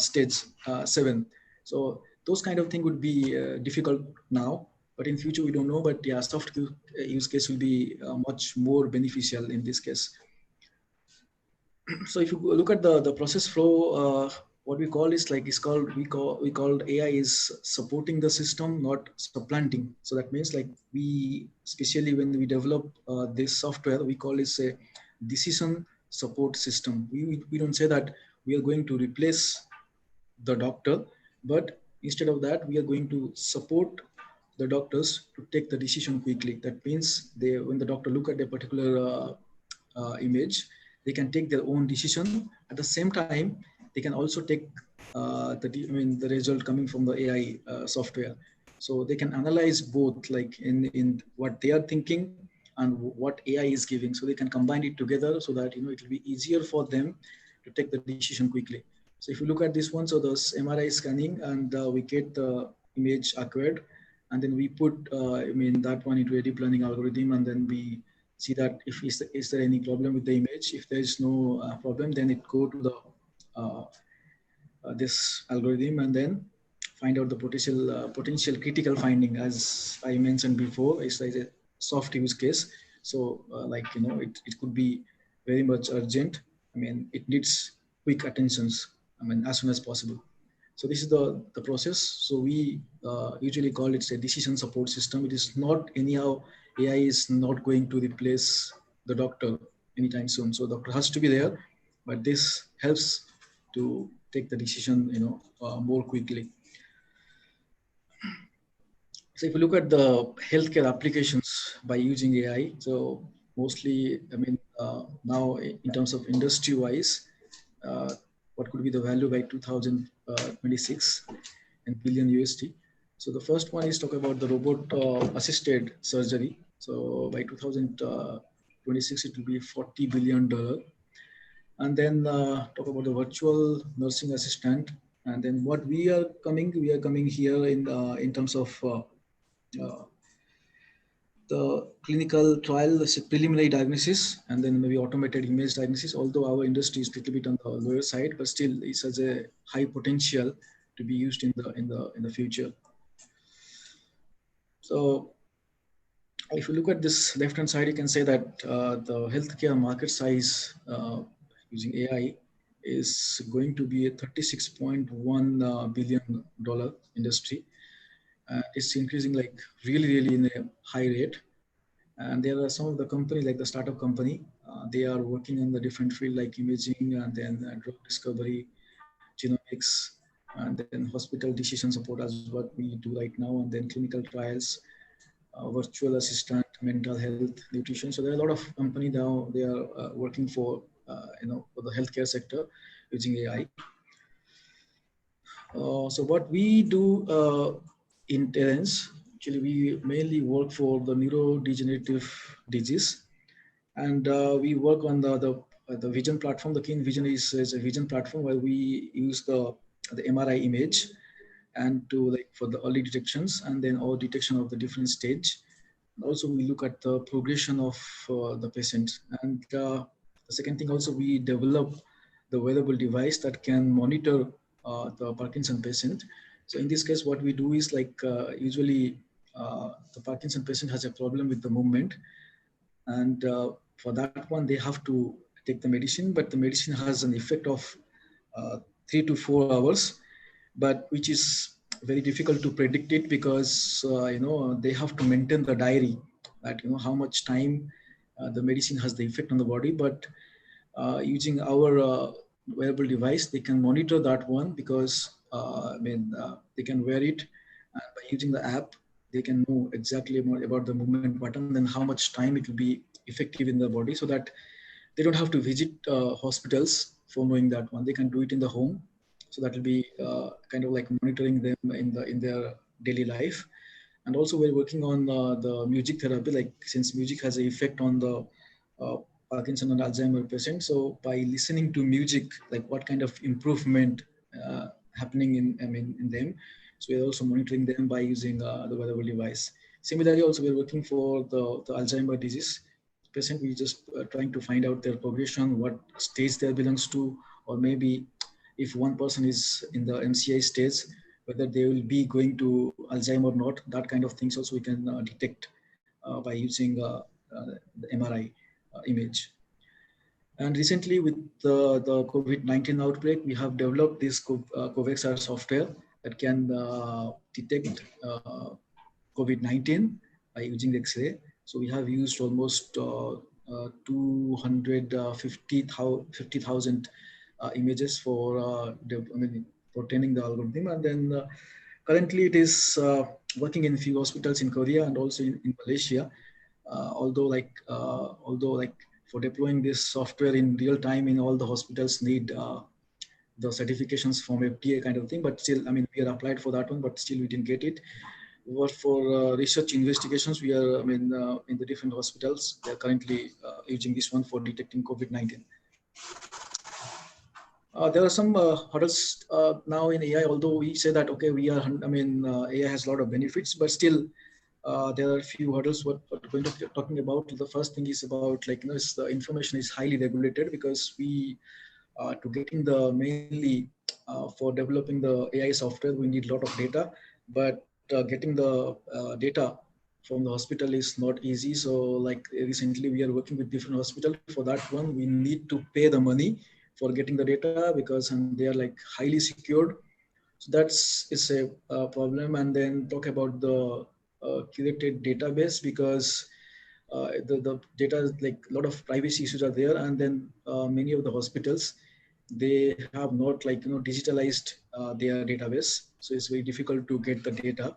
stage 7. So those kind of thing would be difficult now, but in future we don't know. But yeah, soft use case will be much more beneficial in this case. So if you look at the process flow, what we call is like, we called AI is supporting the system, not supplanting. So that means like, we, especially when we develop this software, we call it a decision support system. We don't say that we are going to replace the doctor, but instead of that, we are going to support the doctors to take the decision quickly. That means when the doctor look at a particular image, they can take their own decision. At the same time, they can also take the result coming from the AI software. So they can analyze both, like in what they are thinking and what AI is giving. So they can combine it together, so that it will be easier for them to take the decision quickly. So if you look at this one, so this MRI scanning, and we get the image acquired, and then we put that one into a deep learning algorithm, and then we see that if is there any problem with the image. If there is no problem, then it go to the this algorithm, and then find out the potential critical finding. As I mentioned before, it's like a soft use case. So it could be very much urgent. It needs quick attentions, as soon as possible. So this is the process. So we usually call it a decision support system. It is not anyhow, AI is not going to replace the doctor anytime soon. So doctor has to be there, but this helps to take the decision, more quickly. So if you look at the healthcare applications by using AI, so mostly, now in terms of industry wise, what could be the value by 2026 in billion USD. So the first one is talk about the robot assisted surgery. So by 2026, it will be $40 billion. And then talk about the virtual nursing assistant. And then what we are coming here in terms of the clinical trial, the preliminary diagnosis, and then maybe automated image diagnosis. Although our industry is a little bit on the lower side, but still it has a high potential to be used in the future. So if you look at this left-hand side, you can say that the healthcare market size using AI is going to be a $36.1 billion industry. It's increasing like really in a high rate. And there are some of the companies, like the startup company, they are working on the different field like imaging, and then drug discovery, genomics, and then hospital decision support as what we do right now, and then clinical trials, virtual assistant, mental health, nutrition. So there are a lot of companies now, they are working for the healthcare sector using AI. So what we do in Terence, actually we mainly work for the neurodegenerative disease, and we work on the vision platform. The Keen Vision is a vision platform where we use the MRI image and for the early detections, and then our detection of the different stage. Also, we look at the progression of the patient. And the second thing also, we develop the wearable device that can monitor the Parkinson patient. So in this case, what we do is like usually the Parkinson patient has a problem with the movement, and for that one they have to take the medicine, but the medicine has an effect of 3 to 4 hours, but which is very difficult to predict it because they have to maintain the diary that how much time the medicine has the effect on the body. But using our wearable device, they can monitor that one because they can wear it, and by using the app they can know exactly more about the movement pattern and how much time it will be effective in the body, so that they don't have to visit hospitals for knowing that one. They can do it in the home. So that will be kind of like monitoring them in their daily life. And also we're working on the music therapy, like since music has an effect on the Parkinson and Alzheimer patient. So by listening to music, like what kind of improvement happening in them. So we're also monitoring them by using the wearable device. Similarly, also we're working for the Alzheimer disease patient. We just trying to find out their progression, what stage they belongs to, or maybe if one person is in the MCI stage, whether they will be going to Alzheimer or not. That kind of things also we can detect by using the MRI image. And recently with the COVID-19 outbreak, we have developed this COVAX software that can detect COVID-19 by using the X-ray. So we have used almost 250,000 images for for training the algorithm. And then currently it is working in a few hospitals in Korea and also in Malaysia. Although for deploying this software in real time in all the hospitals need the certifications from FDA kind of thing, but still, we are applied for that one, but still we didn't get it. But for research investigations, we are, in the different hospitals, they are currently using this one for detecting COVID-19. There are some hurdles now in AI, although we say that, okay, we are, AI has a lot of benefits, but still there are a few hurdles what we're going to be talking about. The first thing is about the information is highly regulated because we, to getting the mainly for developing the AI software, we need a lot of data, but getting the data from the hospital is not easy. So like recently we are working with different hospitals. For that one, we need to pay the money for getting the data because they are like highly secured. So that's a problem. And then talk about the curated database because the data is like a lot of privacy issues are there. And then many of the hospitals, they have not digitalized their database. So it's very difficult to get the data.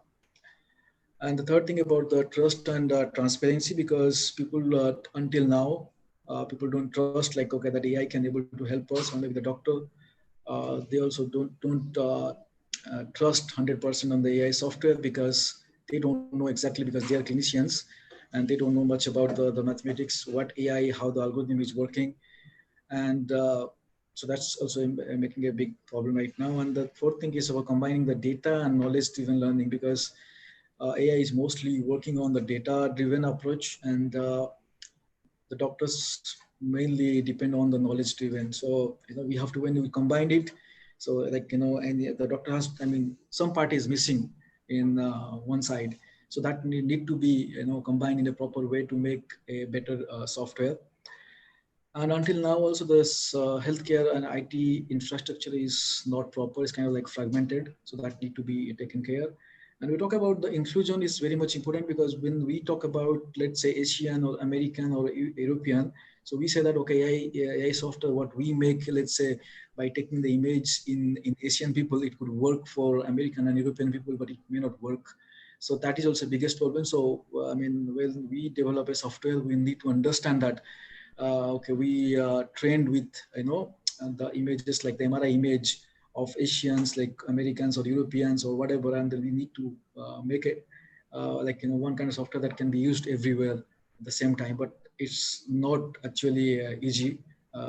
And the third thing about the trust and transparency, because people until now, people don't trust okay, that AI can able to help us, or maybe the doctor. They also don't trust 100% on the AI software because they don't know exactly, because they are clinicians and they don't know much about the mathematics, what AI, how the algorithm is working. And so that's also making a big problem right now. And the fourth thing is about combining the data and knowledge-driven learning, because AI is mostly working on the data-driven approach, and the doctors mainly depend on the knowledge-driven. So we have to, when we combine it, so and the doctor has, some part is missing in one side. So that need to be combined in a proper way to make a better software. And until now, also this healthcare and IT infrastructure is not proper. It's kind of like fragmented. So that need to be taken care. And we talk about the inclusion is very much important, because when we talk about, let's say, Asian or American or European, so we say that, okay, AI software, what we make, let's say, by taking the image in Asian people, it could work for American and European people, but it may not work. So that is also the biggest problem. So, when we develop a software, we need to understand that, okay, we trained with, the images like the MRI image of Asians, like Americans or Europeans or whatever, and then we need to make it one kind of software that can be used everywhere at the same time. But it's not actually easy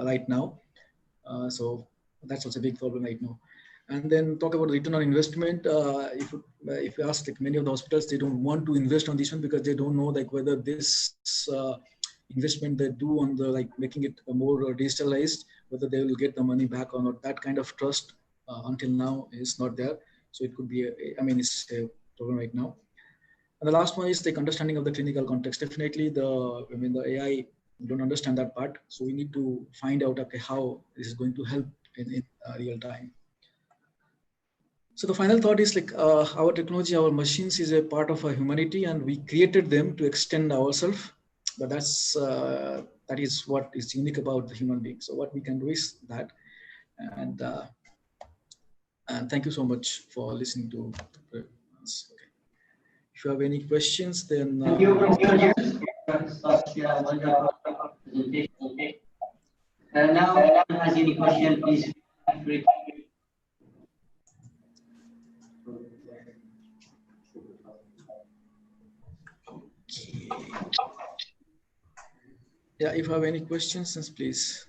right now. So that's also a big problem right now. And then talk about return on investment. If you ask, many of the hospitals, they don't want to invest on this one because they don't know whether this investment they do on the making it more digitalized whether they will get the money back or not. That kind of trust until now is not there. So it could be, it's a problem right now. And the last one is like understanding of the clinical context. Definitely the AI don't understand that part. So we need to find out, okay, how this is going to help in real time. So the final thought is like our technology, our machines is a part of our humanity, and we created them to extend ourselves. But that is what is unique about the human being. So what we can do is that, and thank you so much for listening to us. Okay. If you have any questions, then Thank you, such a wonderful presentation. Okay. Now, if anyone has any question, please feel free. Yeah, if you have any questions, then please.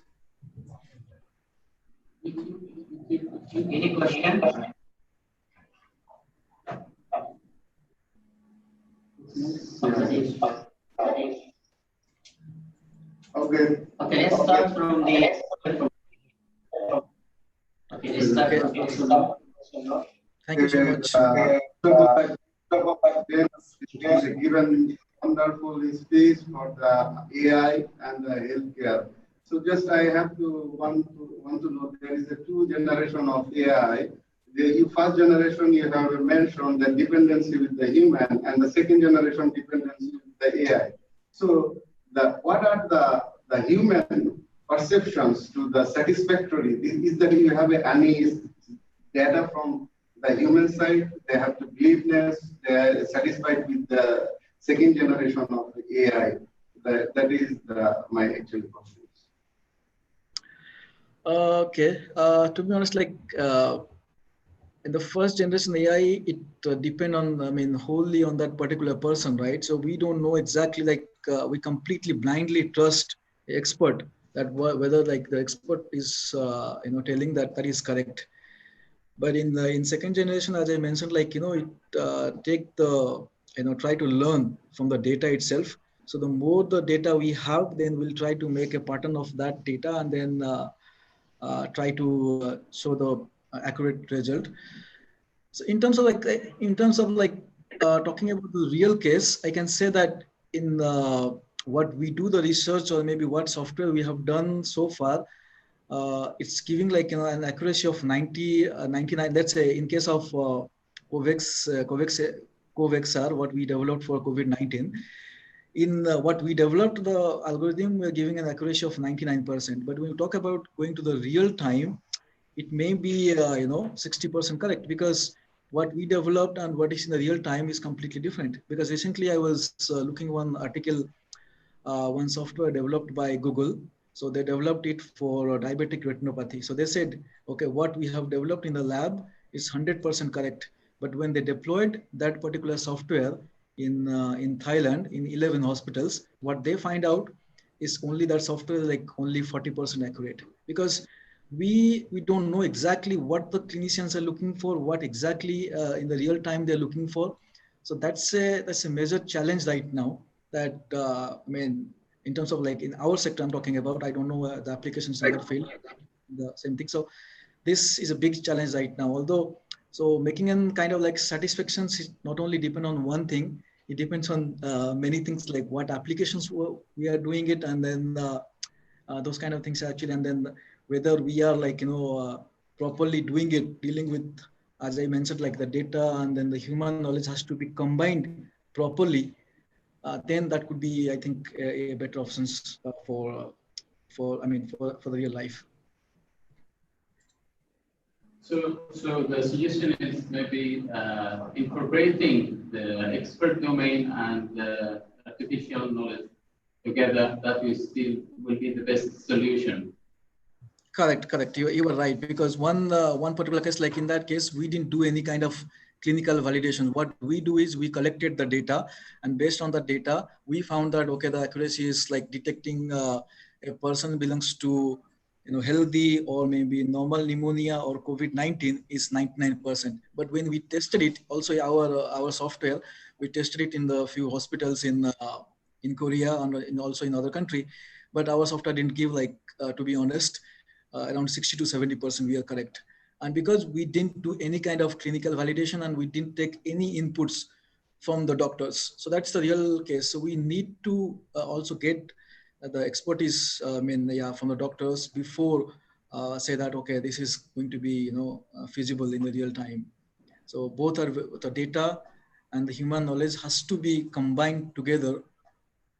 Any question? Okay. Okay, let's start from the. Okay, let's start from the. Thank you so much. Given wonderful speech for the AI and the healthcare. So just I have to want to know, there is a two generation of AI. The first generation you have mentioned the dependency with the human, and the second generation dependency with the AI. So what are the human perceptions to the satisfactory? Is that you have any data from the human side? They have to believeness, they are satisfied with the second generation of the AI. That is my actual question. Okay. To be honest, like in the first generation AI, it depend on, wholly on that particular person, right? So we don't know exactly, like we completely blindly trust the expert that whether like the expert is, telling that is correct. But in second generation, as I mentioned, like, it take the, try to learn from the data itself. So the more the data we have, then we'll try to make a pattern of that data, and then try to show the accurate result. So in terms of talking about the real case, I can say that in what we do the research, or maybe what software we have done so far, it's giving like an accuracy of 99. Let's say in case of COVAXR, what we developed for COVID-19. In what we developed, the algorithm, we're giving an accuracy of 99%. But when we talk about going to the real time, it may be 60% correct, because what we developed and what is in the real time is completely different. Because recently I was looking one article, one software developed by Google. So they developed it for diabetic retinopathy. So they said, okay, what we have developed in the lab is 100% correct. But when they deployed that particular software in Thailand, in 11 hospitals, what they find out is only that software is like only 40% accurate, because we don't know exactly what the clinicians are looking for, what exactly in the real time they're looking for. So that's a major challenge right now. That in terms of like in our sector, I'm talking about. I don't know the applications in that field, the same thing. So this is a big challenge right now. Although, so making an kind of like satisfactions is not only depend on one thing. It depends on many things, like what applications we are doing it, and then those kind of things actually, and then whether we are like properly doing it, dealing with, as I mentioned, like the data, and then the human knowledge has to be combined properly. Then that could be, I think, a better options for the real life. So the suggestion is maybe incorporating the expert domain and the artificial knowledge together. That will be the best solution. Correct. You are right, because one particular case, like in that case, we didn't do any kind of clinical validation. What we do is we collected the data, and based on the data, we found that, okay, the accuracy is like detecting a person belongs to healthy or maybe normal pneumonia or COVID-19 is 99%. But when we tested it, also our software, we tested it in the few hospitals in Korea and also in other country, but our software didn't give, like to be honest, around 60 to 70% we are correct. And because we didn't do any kind of clinical validation and we didn't take any inputs from the doctors. So that's the real case. So we need to also get the expertise, from the doctors before say that, okay, this is going to be, feasible in the real time. So both are the data and the human knowledge has to be combined together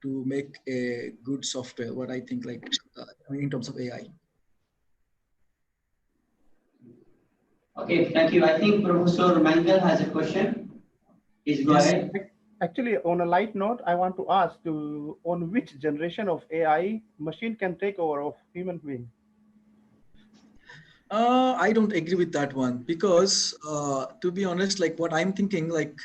to make a good software. What I think, in terms of AI. Okay, thank you. I think Professor Mangal has a question. Please go ahead. Actually, on a light note, I want to ask on which generation of AI machine can take over of human being? I don't agree with that one because, to be honest, like what I'm thinking, like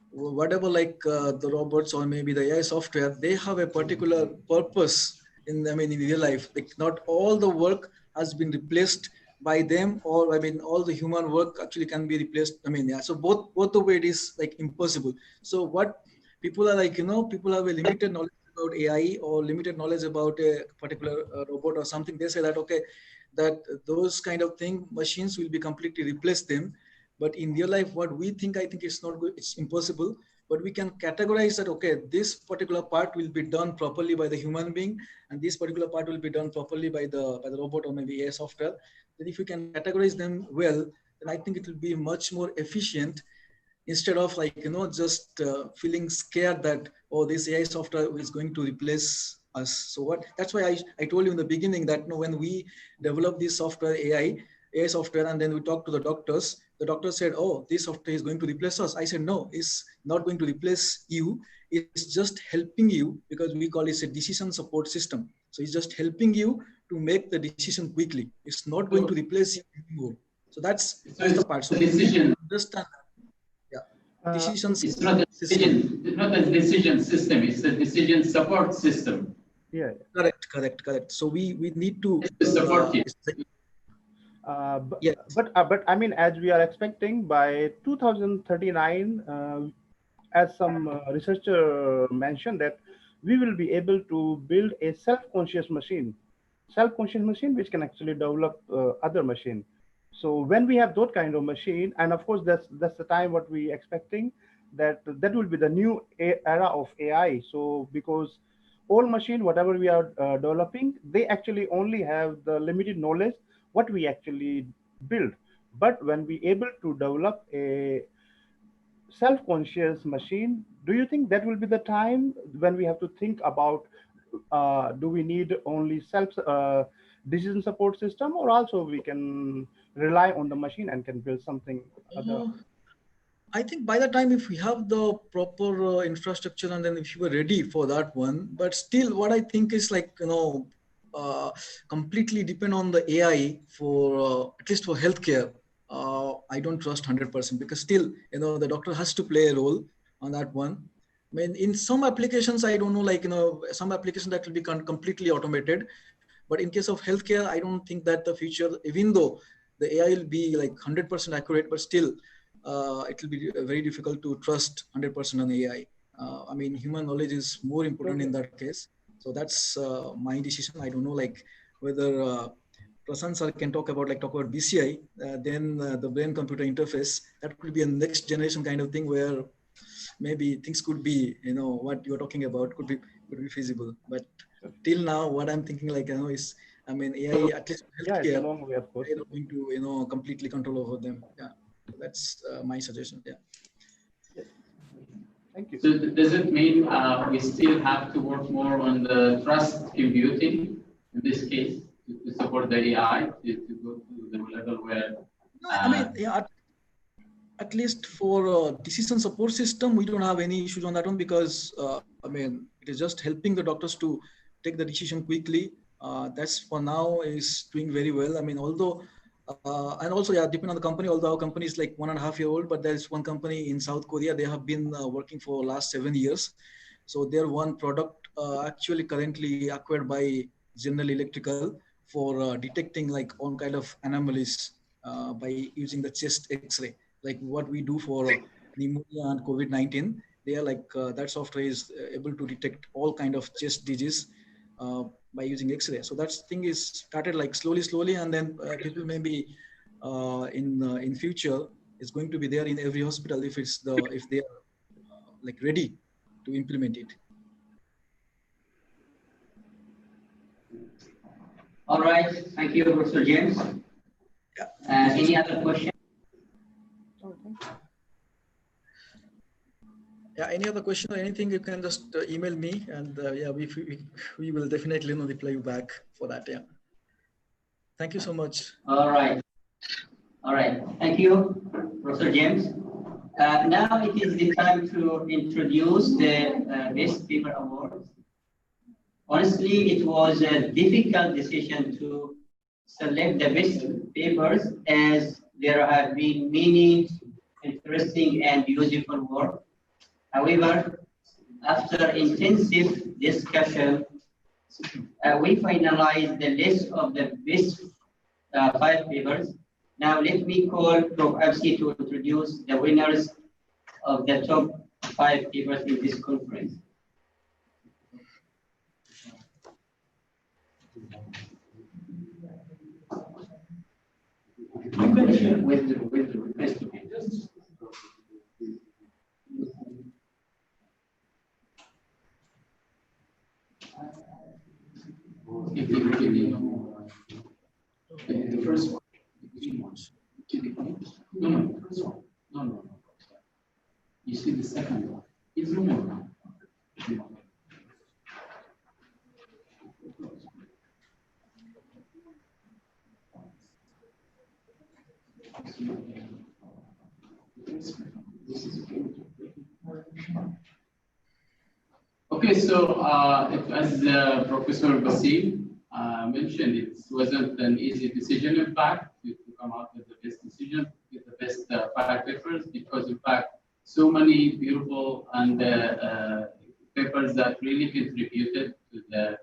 whatever, the robots or maybe the AI software, they have a particular purpose in real life. Like not all the work has been replaced by them, or all the human work actually can be replaced. So both the way it is like impossible. So what people are like, people have a limited knowledge about AI or limited knowledge about a particular robot or something. They say that, okay, that those kind of thing, machines will be completely replace them. But in real life, what we think, I think it's not good, it's impossible. But we can categorize that, okay, this particular part will be done properly by the human being, and this particular part will be done properly by the robot or maybe AI software. Then if we can categorize them well, then I think it will be much more efficient instead of just feeling scared that, oh, this AI software is going to replace us. So that's why I told you in the beginning that when we develop this software AI software, and then we talk to the doctors said, oh, this software is going to replace us. I said, no, it's not going to replace you. It's just helping you, because we call it a decision support system. So it's just helping you to make the decision quickly. It's not going to replace you anymore. So that's the part. So decision. Understand that. It's not a decision. It's not a decision system. It's a decision support system. Yeah. Correct. So we need to support it. But I mean, as we are expecting by 2039, as some researcher mentioned, that we will be able to build a self-conscious machine which can actually develop other machine. So when we have that kind of machine, and of course that's the time what we expecting, that will be the new era of AI. So because all machine, whatever we are developing, they actually only have the limited knowledge what we actually build. But when we able to develop a self-conscious machine, do you think that will be the time when we have to think about do we need only decision support system, or also we can rely on the machine and can build something other? I think by the time, if we have the proper infrastructure, and then if you were ready for that one, but still what I think is completely depend on the AI for at least for healthcare. I don't trust 100%, because still, the doctor has to play a role on that one. I mean, in some applications, I don't know, some applications that will be completely automated. But in case of healthcare, I don't think that the future, even though the AI will be 100% accurate, but still, it will be very difficult to trust 100% on AI. I mean, human knowledge is more important in that case. So that's my decision. I don't know, whether Prasan sir can talk about BCI, then the brain-computer interface. That could be a next generation kind of thing where maybe things could be, what you're talking about could be feasible. But till now, what I'm thinking is, I mean, AI, at least healthcare, it's a long way, of course. they're not going to, completely control over them. Yeah, that's my suggestion. Yeah. Yes. Thank you. So does it mean we still have to work more on the trust computing in this case to support the AI to go to the level where? No, I mean, yeah. At least for decision support system, we don't have any issues on that one, because I mean, it is just helping the doctors to take the decision quickly. That's for now is doing very well. I mean, although, and also, yeah, depending on the company, although our company is 1.5 years old, but there's one company in South Korea, they have been working for last 7 years. So their one product actually currently acquired by General Electrical for detecting all kind of anomalies by using the chest X-ray. Like what we do for pneumonia and COVID-19, they are that software is able to detect all kind of chest disease by using X-ray. So that thing is started like slowly, and then people may be in future is going to be there in every hospital if they are like ready to implement it. All right, thank you, Professor James. Yeah. Any other questions? Yeah, any other question or anything, you can just email me, and yeah, we will definitely reply you back for that. Yeah. Thank you so much. All right. All right. Thank you, Professor James. Now it is the time to introduce the Best Paper Awards. Honestly, it was a difficult decision to select the best papers, as there have been many interesting and useful work. However, after intensive discussion, we finalized the list of the best 5 papers. Now let me call Prof. Absi to introduce the winners of the top 5 papers in this conference. You can share with the rest of it. The first one. No, the first one. No. You see the second one. It's more. Okay, so as Professor Basim mentioned, it wasn't an easy decision, in fact, to come out with the best decision, with the best 5 papers, because in fact, so many beautiful and papers that really contributed to the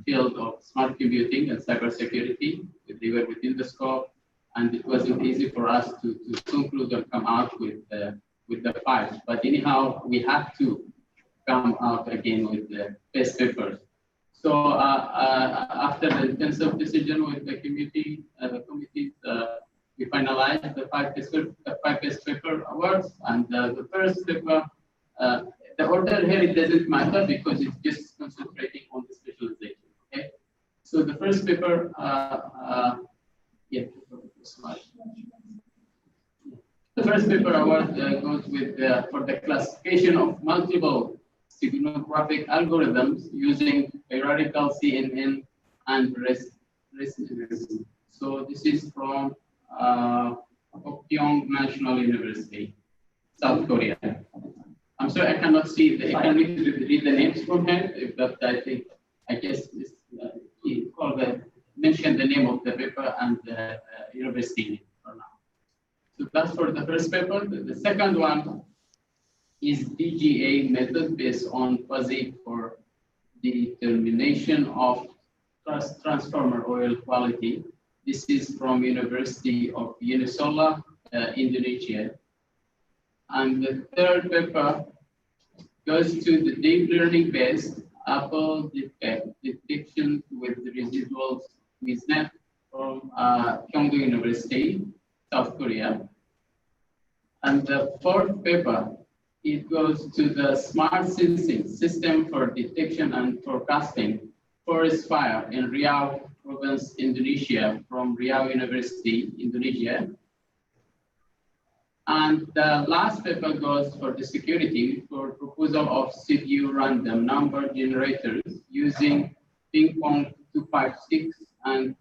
field of smart computing and cybersecurity. They were within the scope, and it wasn't easy for us to conclude or come out with the 5. But anyhow, we have to come out again with the best papers. So after the intensive decision with the committees, we finalized the 5 best paper awards, and the first paper, the order here, it doesn't matter because it's just concentrating on the specialization. Okay, so the first paper, the first paper award goes with for the classification of multiple signographic algorithms using hierarchical CNN and REST. So this is from Gyeong National University, South Korea. I'm sorry, I cannot see. I can read the names from here, but I guess he mentioned the name of the paper and the university for now. So that's for the first paper. The second one is DGA method based on fuzzy for determination of transformer oil quality. This is from University of Unisola, Indonesia. And the third paper goes to the deep learning based Apple detection with residual WISNet from Kyungdo University, South Korea. And the fourth paper, it goes to the smart sensing system for detection and forecasting forest fire in Riau province, Indonesia, from Riau University, Indonesia. And the last paper goes for the security for proposal of CPU random number generators using ping pong 256 and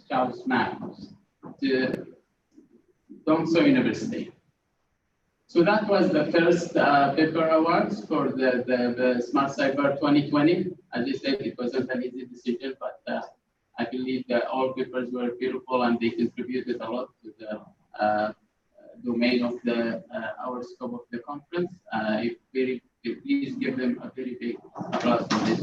Chaos Maps to Dongseo University. So that was the first paper awards for the Smart Cyber 2020. As I said, it wasn't an easy decision, but I believe that all papers were beautiful and they contributed a lot to the domain of our scope of the conference. Please give them a very big applause for this.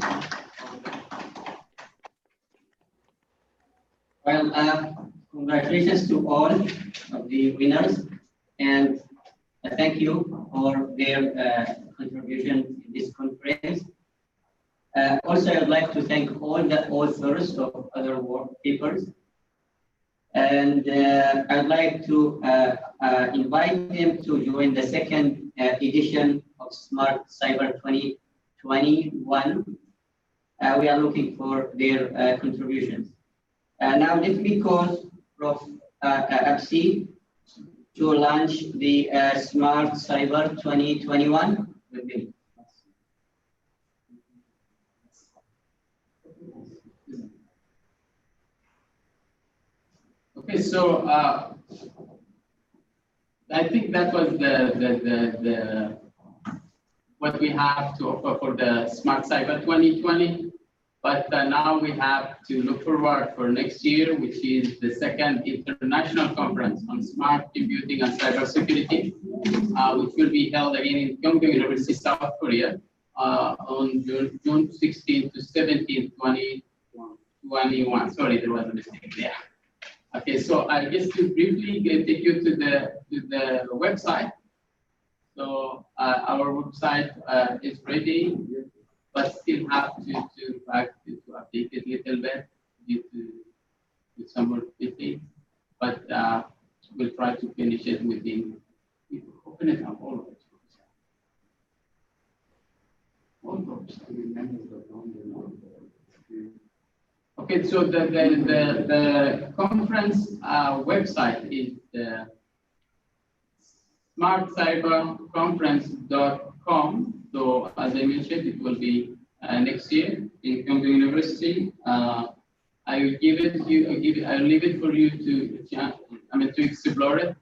Well, congratulations to all of the winners, and thank you for their contribution in this conference. Also, I would like to thank all the authors of other work papers. And I'd like to invite them to join the second edition of Smart Cyber 2021. We are looking for their contributions. Now let me call Prof. Absi to launch the Smart Cyber 2021 with me. Okay, so I think that was the what we have to offer for the Smart Cyber 2020. But now we have to look forward for next year, which is the second international conference on smart computing and cybersecurity, which will be held again in Kyungju University, South Korea, on June 16 to 17, 2021. Sorry, there was a mistake there. Okay, so I guess to briefly take you to the website. So our website is ready, but still have to update it a little bit due to some more details. But we'll try to finish it within. Open it up, all of it. Okay, so the conference website is the SmartCyber-2020.com. So as I mentioned, it will be next year in Kyungju University. I will give it you. I'll leave it for you to explore it.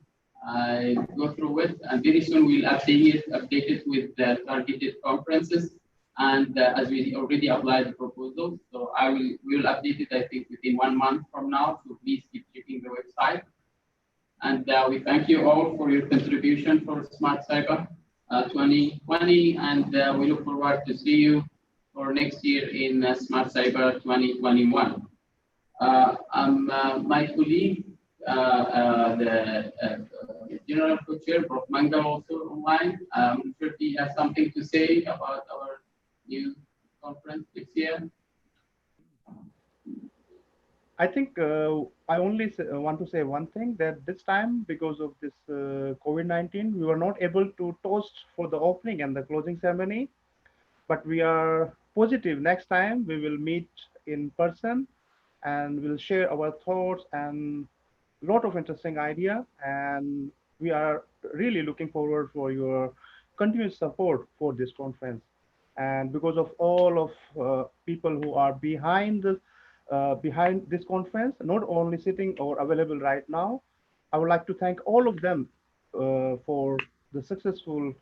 I go through it, and very soon we'll update it with the targeted conferences. And as we already applied the proposal, so we will update it, I think, within 1 month from now. So please keep checking the website. And we thank you all for your contribution for Smart Cyber 2020, and we look forward to see you for next year in Smart Cyber 2021. My colleague, the General Co-Chair, Prof. Mangal, also online. I'm sure he has something to say about our new conference this year. I think I only want to say one thing, that this time, because of this COVID-19, we were not able to toast for the opening and the closing ceremony, but we are positive next time we will meet in person and we'll share our thoughts and a lot of interesting idea. And we are really looking forward for your continuous support for this conference. And because of all of people who are behind this conference, not only sitting or available right now, I would like to thank all of them for the successful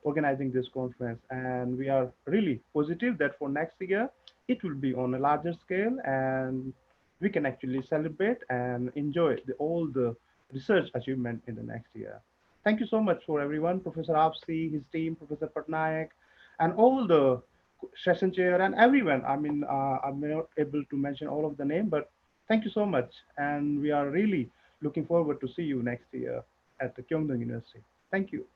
organizing this conference. And we are really positive that for next year, it will be on a larger scale and we can actually celebrate and enjoy all the research achievement in the next year. Thank you so much for everyone, Professor Apsi, his team, Professor Patnaik, and all the session chair and everyone. I mean, I'm not able to mention all of the name, but thank you so much. And we are really looking forward to see you next year at the Kyungju University. Thank you.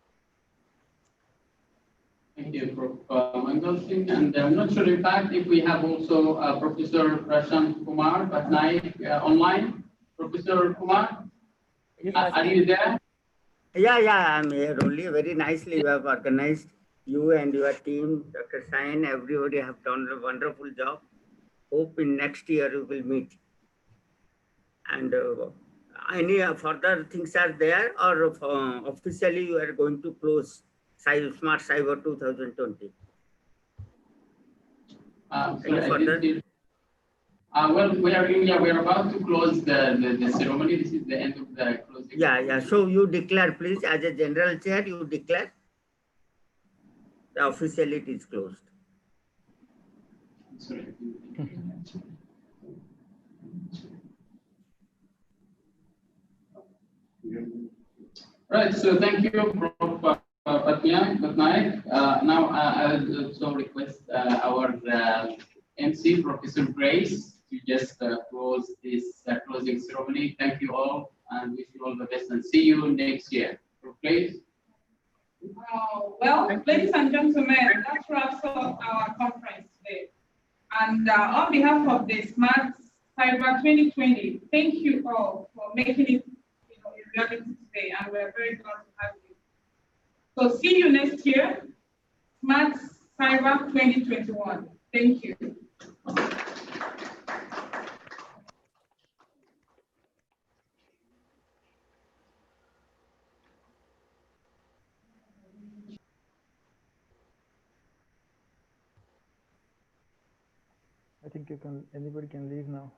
Thank you, Prof. Mangal Singh. And I'm not sure, in fact, if we have also Professor Prashant Kumar Patnaik online. Professor Kumar, yes, are you there? Yeah, I'm here only. Very nicely you have organized. You and your team, Dr. Sain, everybody have done a wonderful job. Hope in next year we will meet. And any further things are there, or officially you are going to close Smart Cyber 2020? Well, we are about to close the ceremony. This is the end of the closing. Yeah. So you declare, please, as a general chair, you declare. Officially it is closed. Sorry. Right, so thank you, Prof. Patnaik. Now I will also request our MC, Professor Grace, to just close this closing ceremony. Thank you all and wish you all the best and see you next year. Please. Well, ladies and gentlemen, that wraps up our conference today. And on behalf of the Smart Cyber 2020, thank you all for making it a reality today, and we're very glad to have you. So see you next year, Smart Cyber 2021. Thank you. I think anybody can leave now.